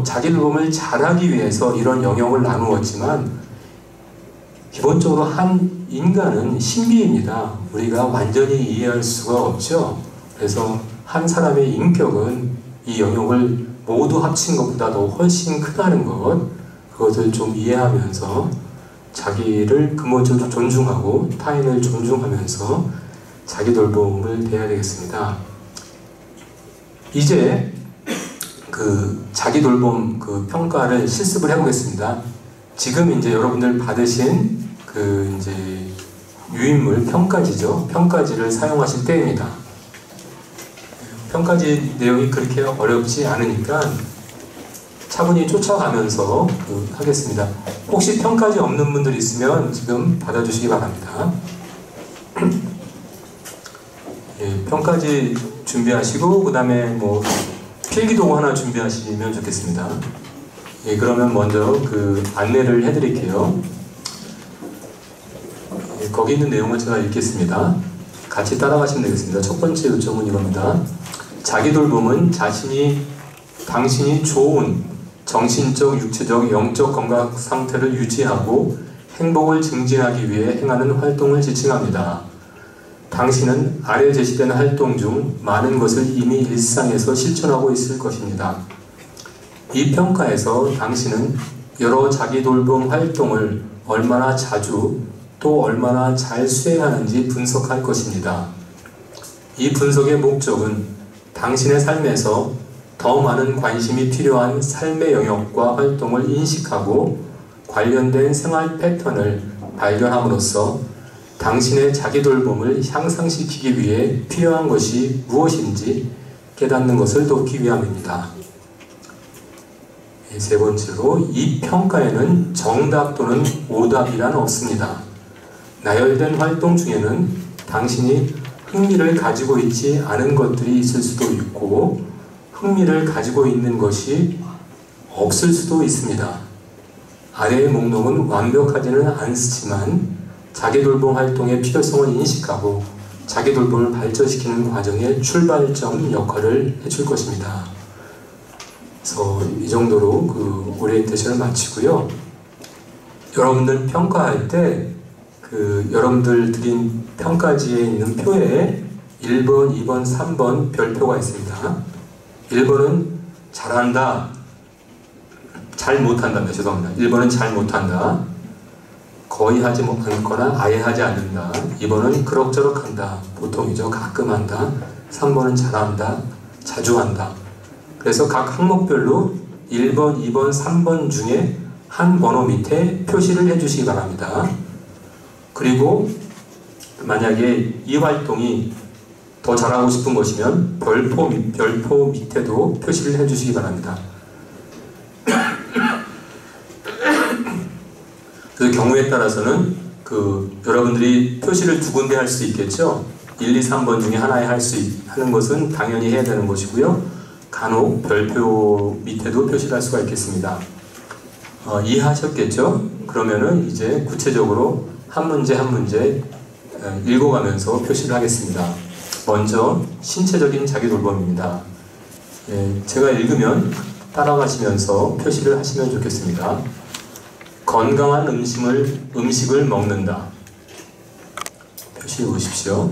자기 돌봄을 잘하기 위해서 이런 영역을 나누었지만 기본적으로 한 인간은 신비입니다. 우리가 완전히 이해할 수가 없죠. 그래서 한 사람의 인격은 이 영역을 모두 합친 것보다도 훨씬 크다는 것, 그것을 좀 이해하면서 자기를 근본적으로 존중하고 타인을 존중하면서 자기 돌봄을 해야 되겠습니다. 이제 자기 돌봄 평가를 실습을 해보겠습니다. 지금 이제 여러분들 받으신 이제 유인물 평가지죠. 평가지를 사용하실 때입니다. 평가지 내용이 그렇게 어렵지 않으니까 차분히 쫓아가면서 하겠습니다. 혹시 평가지 없는 분들 있으면 지금 받아주시기 바랍니다. 예, 평가지 준비하시고 그 다음에 필기도구 하나 준비하시면 좋겠습니다. 예, 그러면 먼저 안내를 해드릴게요. 예, 거기 있는 내용을 제가 읽겠습니다. 같이 따라가시면 되겠습니다. 첫 번째 요점은 이겁니다. 자기 돌봄은 당신이 좋은 정신적, 육체적, 영적 건강 상태를 유지하고 행복을 증진하기 위해 행하는 활동을 지칭합니다. 당신은 아래 제시된 활동 중 많은 것을 이미 일상에서 실천하고 있을 것입니다. 이 평가에서 당신은 여러 자기 돌봄 활동을 얼마나 자주 또 얼마나 잘 수행하는지 분석할 것입니다. 이 분석의 목적은 당신의 삶에서 더 많은 관심이 필요한 삶의 영역과 활동을 인식하고 관련된 생활 패턴을 발견함으로써 당신의 자기 돌봄을 향상시키기 위해 필요한 것이 무엇인지 깨닫는 것을 돕기 위함입니다. 세 번째로, 이 평가에는 정답 또는 오답이란 없습니다. 나열된 활동 중에는 당신이 흥미를 가지고 있지 않은 것들이 있을 수도 있고 흥미를 가지고 있는 것이 없을 수도 있습니다. 아래의 목록은 완벽하지는 않지만 자기 돌봄 활동의 필요성을 인식하고 자기 돌봄을 발전시키는 과정의 출발점 역할을 해줄 것입니다. 그래서 이 정도로 그 오리엔테이션을 마치고요. 여러분들 평가할 때 여러분들 드린 평가지에 있는 표에 1번, 2번, 3번 별표가 있습니다. 1번은 잘한다, 잘 못한다. 죄송합니다. 1번은 잘 못한다, 거의 하지 않거나 아예 하지 않는다. 2번은 그럭저럭 한다, 보통이죠. 가끔 한다. 3번은 잘한다, 자주 한다. 그래서 각 항목별로 1번, 2번, 3번 중에 한 번호 밑에 표시를 해주시기 바랍니다. 그리고 만약에 이 활동이 더 잘하고 싶은 것이면 별표 밑에도 표시를 해주시기 바랍니다. 그래서 경우에 따라서는 여러분들이 표시를 두 군데 할 수 있겠죠. 1, 2, 3번 중에 하나에 하는 것은 당연히 해야 되는 것이고요. 간혹 별표 밑에도 표시를 할 수가 있겠습니다. 이해하셨겠죠? 그러면은 이제 구체적으로 한 문제 한 문제 읽어가면서 표시를 하겠습니다. 먼저 신체적인 자기 돌봄입니다. 제가 읽으면 따라가시면서 표시를 하시면 좋겠습니다. 건강한 음식을 먹는다. 표시해 보십시오.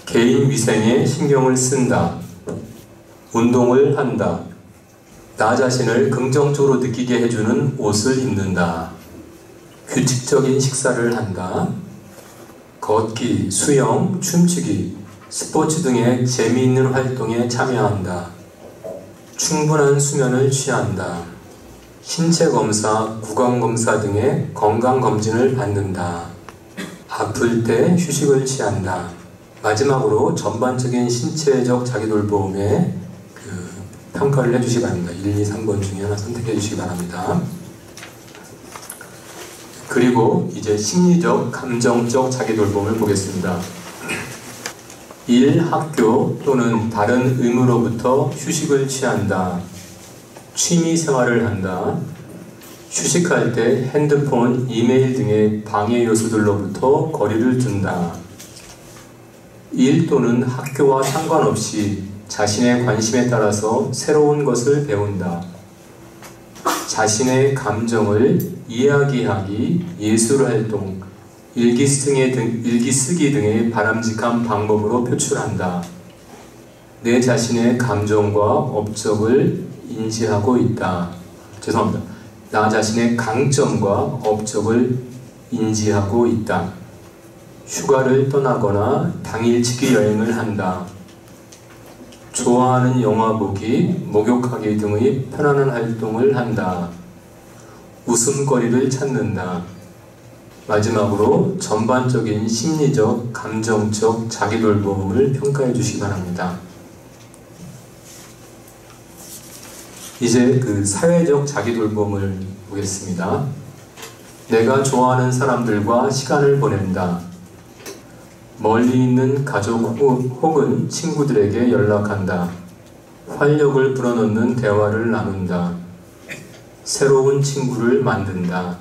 개인 위생에 신경을 쓴다. 운동을 한다. 나 자신을 긍정적으로 느끼게 해주는 옷을 입는다. 규칙적인 식사를 한다. 걷기, 수영, 춤추기, 스포츠 등의 재미있는 활동에 참여한다. 충분한 수면을 취한다. 신체 검사, 구강 검사 등의 건강 검진을 받는다. 아플 때 휴식을 취한다. 마지막으로 전반적인 신체적 자기 돌봄에 평가를 해주시기 바랍니다. 1, 2, 3번 중에 하나 선택해 주시기 바랍니다. 그리고 이제 심리적, 감정적 자기 돌봄을 보겠습니다. 일, 학교 또는 다른 의무로부터 휴식을 취한다. 취미 생활을 한다. 휴식할 때 핸드폰, 이메일 등의 방해 요소들로부터 거리를 둔다. 일 또는 학교와 상관없이 자신의 관심에 따라서 새로운 것을 배운다. 자신의 감정을 이야기하기, 예술활동, 일기 쓰기 등의 바람직한 방법으로 표출한다. 내 자신의 감정과 업적을 인지하고 있다. 죄송합니다. 나 자신의 강점과 업적을 인지하고 있다. 휴가를 떠나거나 당일치기 여행을 한다. 좋아하는 영화 보기, 목욕하기 등의 편안한 활동을 한다. 웃음거리를 찾는다. 마지막으로 전반적인 심리적, 감정적 자기 돌봄을 평가해 주시기 바랍니다. 이제 사회적 자기 돌봄을 보겠습니다. 내가 좋아하는 사람들과 시간을 보낸다. 멀리 있는 가족 혹은 친구들에게 연락한다. 활력을 불어넣는 대화를 나눈다. 새로운 친구를 만든다.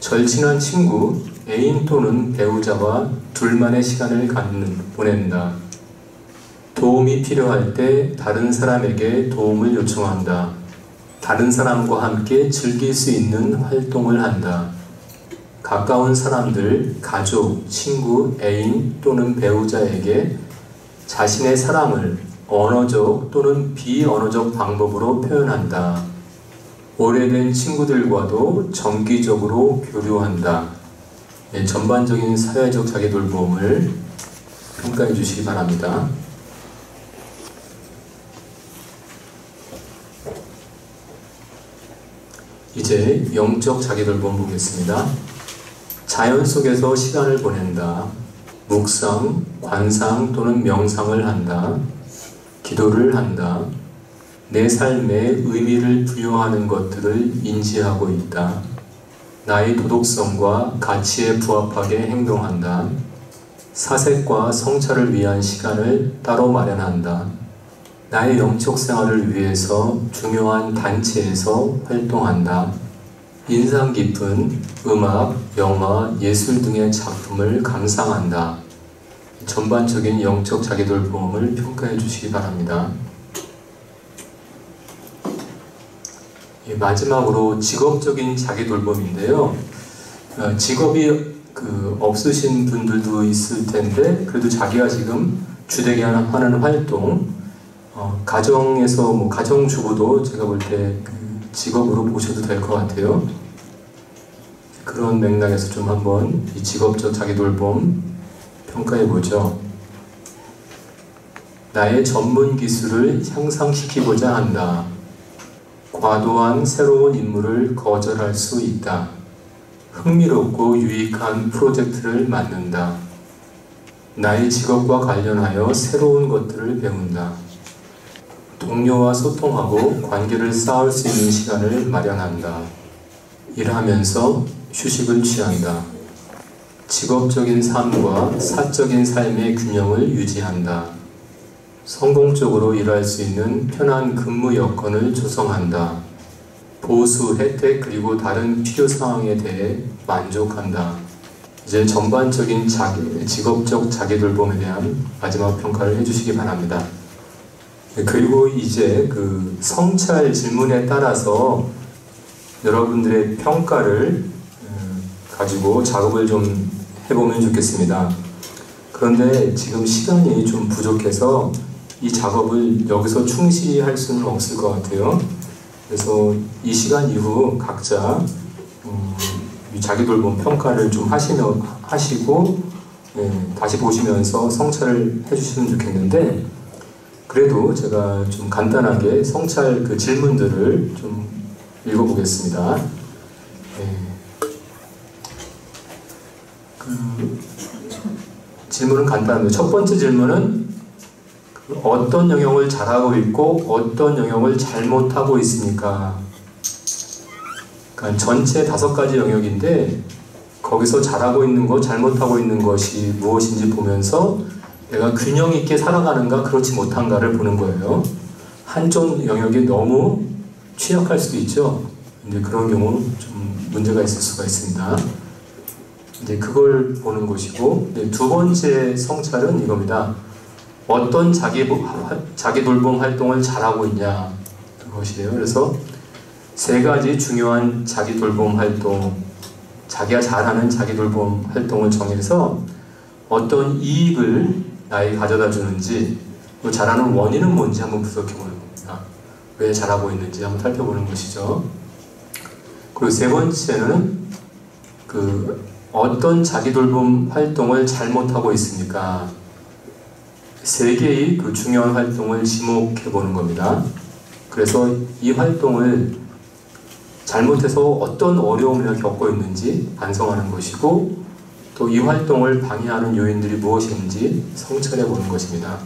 절친한 친구, 애인 또는 배우자와 둘만의 시간을 보낸다. 도움이 필요할 때 다른 사람에게 도움을 요청한다. 다른 사람과 함께 즐길 수 있는 활동을 한다. 가까운 사람들, 가족, 친구, 애인 또는 배우자에게 자신의 사랑을 언어적 또는 비언어적 방법으로 표현한다. 오래된 친구들과도 정기적으로 교류한다. 예, 전반적인 사회적 자기돌봄을 평가해 주시기 바랍니다. 이제 영적 자기돌봄 보겠습니다. 자연 속에서 시간을 보낸다. 묵상, 관상 또는 명상을 한다. 기도를 한다. 내 삶에 의미를 부여하는 것들을 인지하고 있다. 나의 도덕성과 가치에 부합하게 행동한다. 사색과 성찰을 위한 시간을 따로 마련한다. 나의 영적 생활을 위해서 중요한 단체에서 활동한다. 인상 깊은 음악, 영화, 예술 등의 작품을 감상한다. 전반적인 영적 자기돌봄을 평가해 주시기 바랍니다. 마지막으로 직업적인 자기돌봄인데요. 직업이 없으신 분들도 있을 텐데 그래도 자기가 지금 주되게 하는 활동, 가정에서 가정주부도 제가 볼 때 직업으로 보셔도 될 것 같아요. 그런 맥락에서 좀 한번 이 직업적 자기돌봄 평가해 보죠. 나의 전문 기술을 향상시키고자 한다. 과도한 새로운 임무를 거절할 수 있다. 흥미롭고 유익한 프로젝트를 맡는다. 나의 직업과 관련하여 새로운 것들을 배운다. 동료와 소통하고 관계를 쌓을 수 있는 시간을 마련한다. 일하면서 휴식을 취한다. 직업적인 삶과 사적인 삶의 균형을 유지한다. 성공적으로 일할 수 있는 편한 근무 여건을 조성한다. 보수, 혜택 그리고 다른 필요사항에 대해 만족한다. 이제 전반적인 직업적 자기돌봄에 대한 마지막 평가를 해주시기 바랍니다. 그리고 이제 그 성찰 질문에 따라서 여러분들의 평가를 가지고 작업을 좀 해보면 좋겠습니다. 그런데 지금 시간이 좀 부족해서 이 작업을 여기서 충실히 할 수는 없을 것 같아요. 그래서 이 시간 이후 각자 자기돌봄 평가를 좀 하시고 다시 보시면서 성찰을 해주시면 좋겠는데, 그래도 제가 좀 간단하게 성찰 그 질문들을 좀 읽어보겠습니다. 질문은 간단합니다. 첫 번째 질문은 어떤 영역을 잘하고 있고 어떤 영역을 잘못하고 있습니까? 그러니까 전체 5가지 영역인데 거기서 잘하고 있는 것, 잘못하고 있는 것이 무엇인지 보면서 내가 균형 있게 살아가는가 그렇지 못한가를 보는 거예요. 한쪽 영역이 너무 취약할 수도 있죠. 이제 그런 경우 좀 문제가 있을 수가 있습니다. 이제 그걸 보는 것이고, 두 번째 성찰은 이겁니다. 어떤 자기돌봄 활동을 잘하고 있냐 그것이에요. 그래서 3가지 중요한 자기돌봄 활동, 자기가 잘하는 자기돌봄 활동을 정해서 어떤 이익을 나에게 가져다 주는지, 그 잘하는 원인은 뭔지 한번 분석해 보는 겁니다. 왜 잘하고 있는지 한번 살펴보는 것이죠. 그리고 3번째는 어떤 자기돌봄 활동을 잘못하고 있습니까? 3개의 그 중요한 활동을 지목해 보는 겁니다. 그래서 이 활동을 잘못해서 어떤 어려움을 겪고 있는지 반성하는 것이고, 또 이 활동을 방해하는 요인들이 무엇인지 성찰해 보는 것입니다.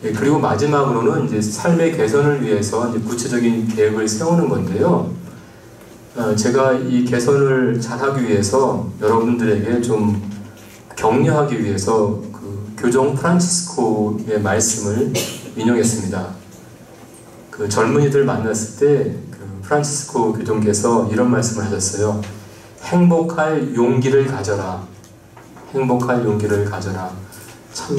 그리고 마지막으로는 이제 삶의 개선을 위해서 이제 구체적인 계획을 세우는 건데요. 제가 이 개선을 잘하기 위해서 여러분들에게 좀 격려하기 위해서 그 교정 프란치스코의 말씀을 인용했습니다. 그 젊은이들 만났을 때 그 프란치스코 교정께서 이런 말씀을 하셨어요. 행복할 용기를 가져라. 행복할 용기를 가져라. 참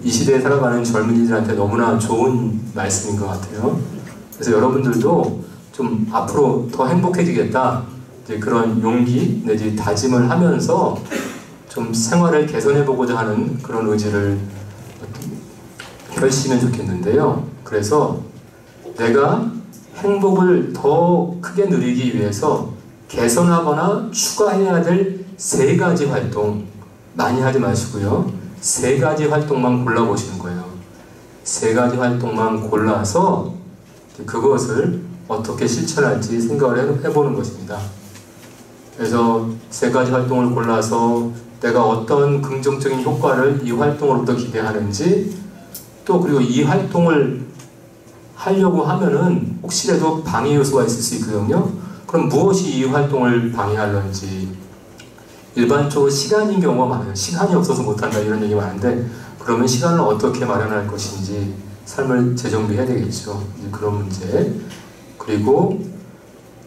이 시대에 살아가는 젊은이들한테 너무나 좋은 말씀인 것 같아요. 그래서 여러분들도 좀 앞으로 더 행복해지겠다, 이제 그런 용기 내지 다짐을 하면서 좀 생활을 개선해보고자 하는 그런 의지를 펼치면 좋겠는데요. 그래서 내가 행복을 더 크게 누리기 위해서 개선하거나 추가해야 될 3가지 활동 많이 하지 마시고요. 3가지 활동만 골라보시는 거예요. 3가지 활동만 골라서 그것을 어떻게 실천할지 생각을 해보는 것입니다. 그래서 3가지 활동을 골라서 내가 어떤 긍정적인 효과를 이 활동으로부터 기대하는지, 또 그리고 이 활동을 하려고 하면은 혹시라도 방해 요소가 있을 수 있거든요. 그럼 무엇이 이 활동을 방해하는지. 일반적으로 시간인 경우가 많아요. 시간이 없어서 못한다 이런 얘기 많은데, 그러면 시간을 어떻게 마련할 것인지 삶을 재정비해야 되겠죠. 그런 문제. 그리고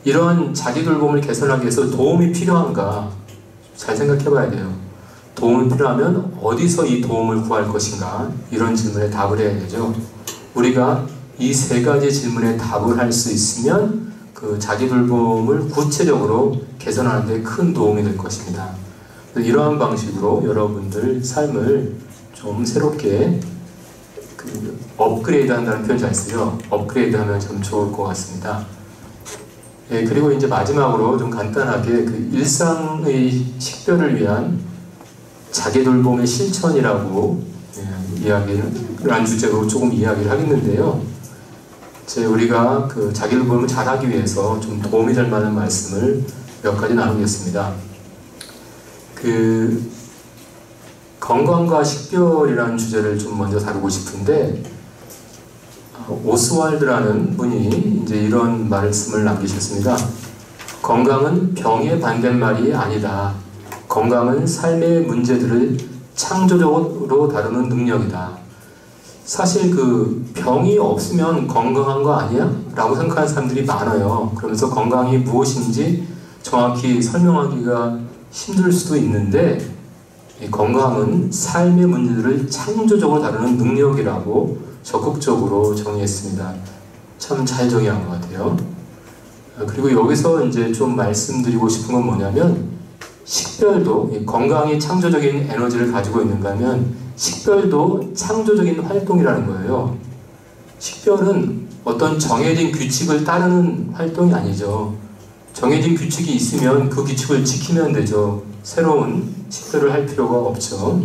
이런 자기 돌봄을 개선하기 위해서 도움이 필요한가 잘 생각해 봐야 돼요. 도움이 필요하면 어디서 이 도움을 구할 것인가, 이런 질문에 답을 해야 되죠. 우리가 이 3가지 질문에 답을 할 수 있으면 그 자기 돌봄을 구체적으로 개선하는 데 큰 도움이 될 것입니다. 이러한 방식으로 여러분들 삶을 좀 새롭게 업그레이드 한다는 표현 잘 쓰죠. 업그레이드 하면 좀 좋을 것 같습니다. 예, 그리고 이제 마지막으로 좀 간단하게 그 일상의 식별을 위한 자기 돌봄의 실천이라고 이야기를 주제로 조금 이야기를 하겠는데요. 우리가 그 자기 돌봄을 잘하기 위해서 좀 도움이 될 만한 말씀을 몇 가지 나누겠습니다. 그 건강과 식별이라는 주제를 좀 먼저 다루고 싶은데, 오스왈드라는 분이 이제 이런 말씀을 남기셨습니다. 건강은 병의 반대말이 아니다. 건강은 삶의 문제들을 창조적으로 다루는 능력이다. 사실 그 병이 없으면 건강한 거 아니야? 라고 생각하는 사람들이 많아요. 그러면서 건강이 무엇인지 정확히 설명하기가 힘들 수도 있는데, 이 건강은 삶의 문제들을 창조적으로 다루는 능력이라고 적극적으로 정의했습니다. 참 잘 정의한 것 같아요. 그리고 여기서 이제 좀 말씀드리고 싶은 건 뭐냐면, 식별도 건강이 창조적인 에너지를 가지고 있는가 하면 식별도 창조적인 활동이라는 거예요. 식별은 어떤 정해진 규칙을 따르는 활동이 아니죠. 정해진 규칙이 있으면 그 규칙을 지키면 되죠. 새로운 식별을 할 필요가 없죠.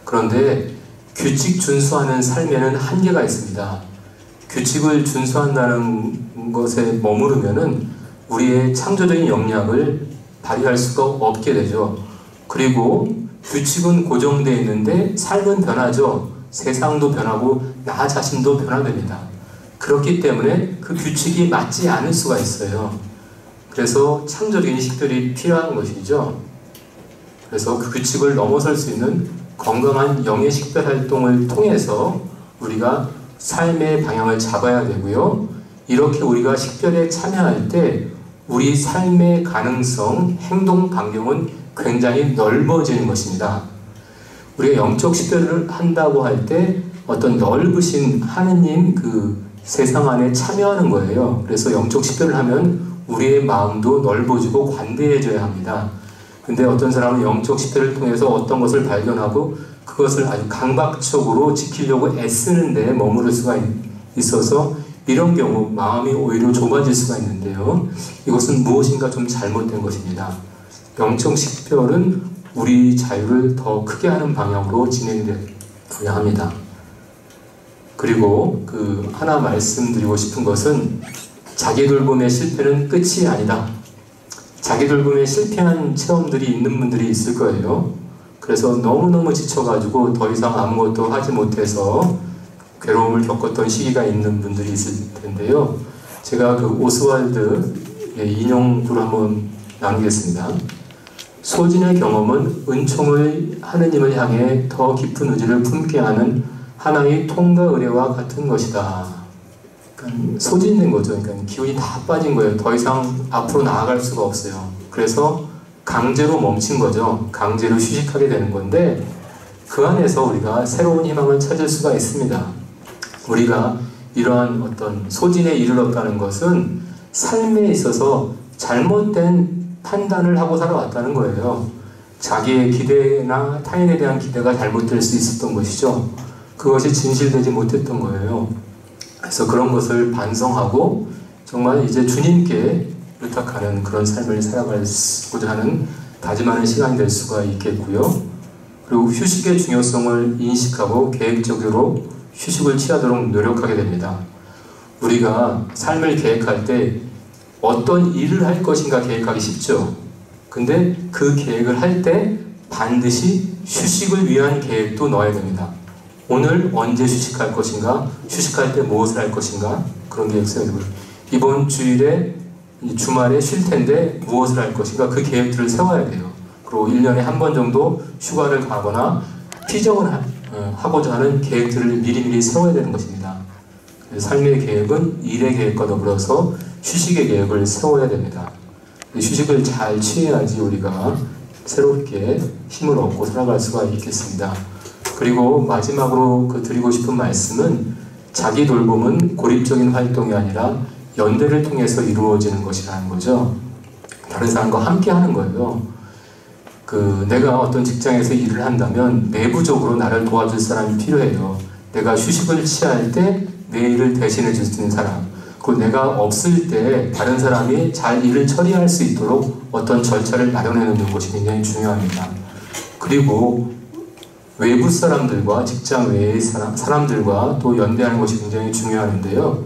그런데 규칙 준수하는 삶에는 한계가 있습니다. 규칙을 준수한다는 것에 머무르면은 우리의 창조적인 역량을 발휘할 수가 없게 되죠. 그리고 규칙은 고정되어 있는데 삶은 변하죠. 세상도 변하고 나 자신도 변화됩니다. 그렇기 때문에 그 규칙이 맞지 않을 수가 있어요. 그래서 창조적인 식별이 필요한 것이죠. 그래서 그 규칙을 넘어설 수 있는 건강한 영의 식별 활동을 통해서 우리가 삶의 방향을 잡아야 되고요. 이렇게 우리가 식별에 참여할 때 우리 삶의 가능성, 행동 반경은 굉장히 넓어지는 것입니다. 우리가 영적 식별을 한다고 할 때 어떤 넓으신 하느님 그 세상 안에 참여하는 거예요. 그래서 영적 식별을 하면 우리의 마음도 넓어지고 관대해져야 합니다. 근데 어떤 사람은 영적 식별을 통해서 어떤 것을 발견하고 그것을 아주 강박적으로 지키려고 애쓰는 데 머무를 수가 있어서 이런 경우 마음이 오히려 좁아질 수가 있는데요. 이것은 무엇인가 좀 잘못된 것입니다. 영적 식별은 우리 자유를 더 크게 하는 방향으로 진행되어야 합니다. 그리고 하나 말씀드리고 싶은 것은 자기 돌봄의 실패는 끝이 아니다. 자기 돌봄에 실패한 체험들이 있는 분들이 있을 거예요. 그래서 너무너무 지쳐가지고 더 이상 아무것도 하지 못해서 괴로움을 겪었던 시기가 있는 분들이 있을 텐데요. 제가 그 오스왈드의 인용구를 한번 나누겠습니다. 소진의 경험은 은총의 하느님을 향해 더 깊은 의지를 품게 하는 하나의 통과 의례와 같은 것이다. 그러니까 소진된 거죠. 그러니까 기운이 다 빠진 거예요. 더 이상 앞으로 나아갈 수가 없어요. 그래서 강제로 멈춘 거죠. 강제로 휴식하게 되는 건데 그 안에서 우리가 새로운 희망을 찾을 수가 있습니다. 우리가 이러한 어떤 소진에 이르렀다는 것은 삶에 있어서 잘못된 판단을 하고 살아왔다는 거예요. 자기의 기대나 타인에 대한 기대가 잘못될 수 있었던 것이죠. 그것이 진실되지 못했던 거예요. 그래서 그런 것을 반성하고 정말 이제 주님께 의탁하는 그런 삶을 살아가고자 하는 다짐하는 시간이 될 수가 있겠고요. 그리고 휴식의 중요성을 인식하고 계획적으로 휴식을 취하도록 노력하게 됩니다. 우리가 삶을 계획할 때 어떤 일을 할 것인가 계획하기 쉽죠. 근데 그 계획을 할 때 반드시 휴식을 위한 계획도 넣어야 됩니다. 오늘 언제 휴식할 것인가, 휴식할 때 무엇을 할 것인가, 그런 계획 써야 되고요. 이번 주일에 주말에 쉴 텐데 무엇을 할 것인가, 그 계획들을 세워야 돼요. 그리고 1년에 한 번 정도 휴가를 가거나 피정을 하고자 하는 계획들을 미리미리 세워야 되는 것입니다. 삶의 계획은 일의 계획과 더불어서 휴식의 계획을 세워야 됩니다. 휴식을 잘 취해야지 우리가 새롭게 힘을 얻고 살아갈 수가 있겠습니다. 그리고 마지막으로 드리고 싶은 말씀은 자기 돌봄은 고립적인 활동이 아니라 연대를 통해서 이루어지는 것이라는 거죠. 다른 사람과 함께 하는 거예요. 내가 어떤 직장에서 일을 한다면 내부적으로 나를 도와줄 사람이 필요해요. 내가 휴식을 취할 때 내 일을 대신해 줄 수 있는 사람, 그리고 내가 없을 때 다른 사람이 잘 일을 처리할 수 있도록 어떤 절차를 마련해 놓는 것이 굉장히 중요합니다. 그리고 외부 사람들과 직장 외의 사람들과 또 연대하는 것이 굉장히 중요한데요.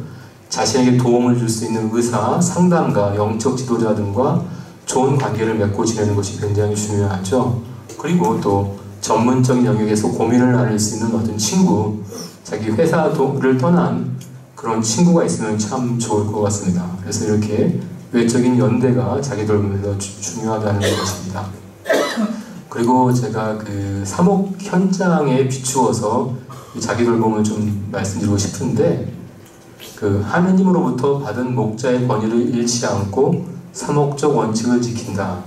자신에게 도움을 줄 수 있는 의사, 상담가, 영적 지도자 등과 좋은 관계를 맺고 지내는 것이 굉장히 중요하죠. 그리고 또 전문적인 영역에서 고민을 나눌 수 있는 어떤 친구, 자기 회사를 떠난 그런 친구가 있으면 참 좋을 것 같습니다. 그래서 이렇게 외적인 연대가 자기 돌봄에서 중요하다는 것입니다. 그리고 제가 사목 현장에 비추어서 자기 돌봄을 좀 말씀드리고 싶은데, 하느님으로부터 받은 목자의 권위를 잃지 않고 사목적 원칙을 지킨다.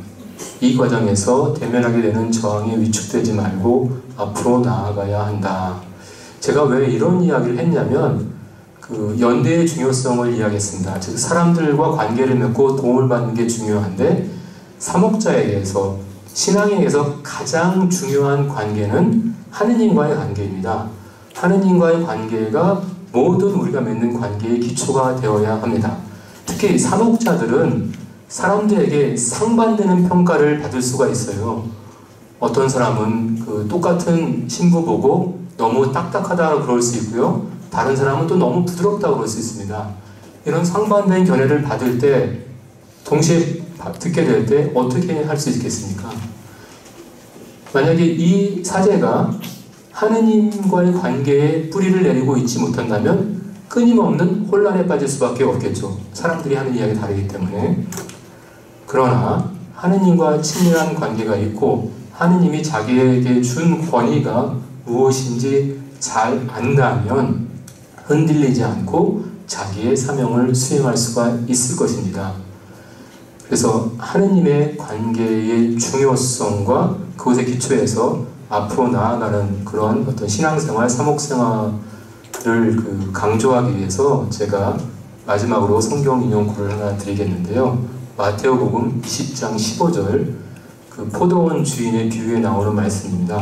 이 과정에서 대면하게 되는 저항에 위축되지 말고 앞으로 나아가야 한다. 제가 왜 이런 이야기를 했냐면 연대의 중요성을 이야기했습니다. 즉 사람들과 관계를 맺고 도움을 받는 게 중요한데, 사목자에게서, 신앙에게서 가장 중요한 관계는 하느님과의 관계입니다. 하느님과의 관계가 모든 우리가 맺는 관계의 기초가 되어야 합니다. 특히 사목자들은 사람들에게 상반되는 평가를 받을 수가 있어요. 어떤 사람은 똑같은 신부 보고 너무 딱딱하다고 그럴 수 있고요. 다른 사람은 또 너무 부드럽다고 그럴 수 있습니다. 이런 상반된 견해를 받을 때, 동시에 듣게 될 때 어떻게 할 수 있겠습니까? 만약에 이 사제가 하느님과의 관계에 뿌리를 내리고 있지 못한다면 끊임없는 혼란에 빠질 수밖에 없겠죠. 사람들이 하는 이야기 다르기 때문에. 그러나 하느님과 친밀한 관계가 있고 하느님이 자기에게 준 권위가 무엇인지 잘 안다면 흔들리지 않고 자기의 사명을 수행할 수가 있을 것입니다. 그래서 하느님의 관계의 중요성과 그것의 기초에서 앞으로 나아가는 그러한 어떤 신앙생활, 사목생활을 강조하기 위해서 제가 마지막으로 성경 인용구를 하나 드리겠는데요. 마태오복음 20장 15절, 포도원 주인의 비유에 나오는 말씀입니다.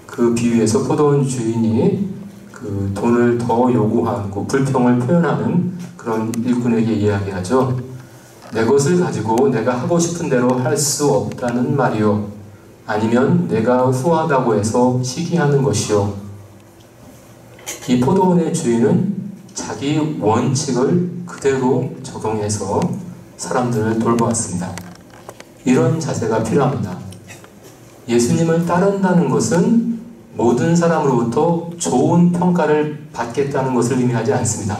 그 비유에서 포도원 주인이 돈을 더 요구하고 불평을 표현하는 그런 일꾼에게 이야기하죠. 내 것을 가지고 내가 하고 싶은 대로 할 수 없다는 말이요, 아니면 내가 후하다고 해서 시기하는 것이요. 이 포도원의 주인은 자기 원칙을 그대로 적용해서 사람들을 돌보았습니다. 이런 자세가 필요합니다. 예수님을 따른다는 것은 모든 사람으로부터 좋은 평가를 받겠다는 것을 의미하지 않습니다.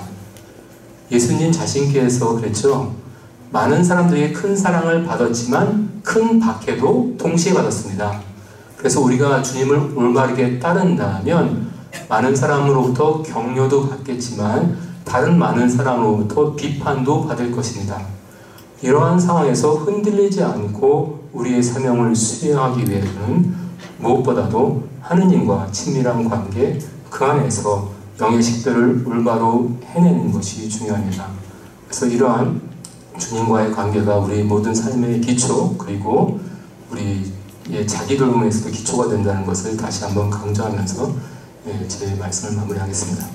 예수님 자신께서 그랬죠. 많은 사람들에게 큰 사랑을 받았지만 큰 박해도 동시에 받았습니다. 그래서 우리가 주님을 올바르게 따른다면 많은 사람으로부터 격려도 받겠지만 다른 많은 사람으로부터 비판도 받을 것입니다. 이러한 상황에서 흔들리지 않고 우리의 사명을 수행하기 위해서는 무엇보다도 하느님과 친밀한 관계, 그 안에서 영의 식별을 올바로 해내는 것이 중요합니다. 그래서 이러한 주님과의 관계가 우리 모든 삶의 기초, 그리고 우리의 자기 돌봄에서도 기초가 된다는 것을 다시 한번 강조하면서 제 말씀을 마무리하겠습니다.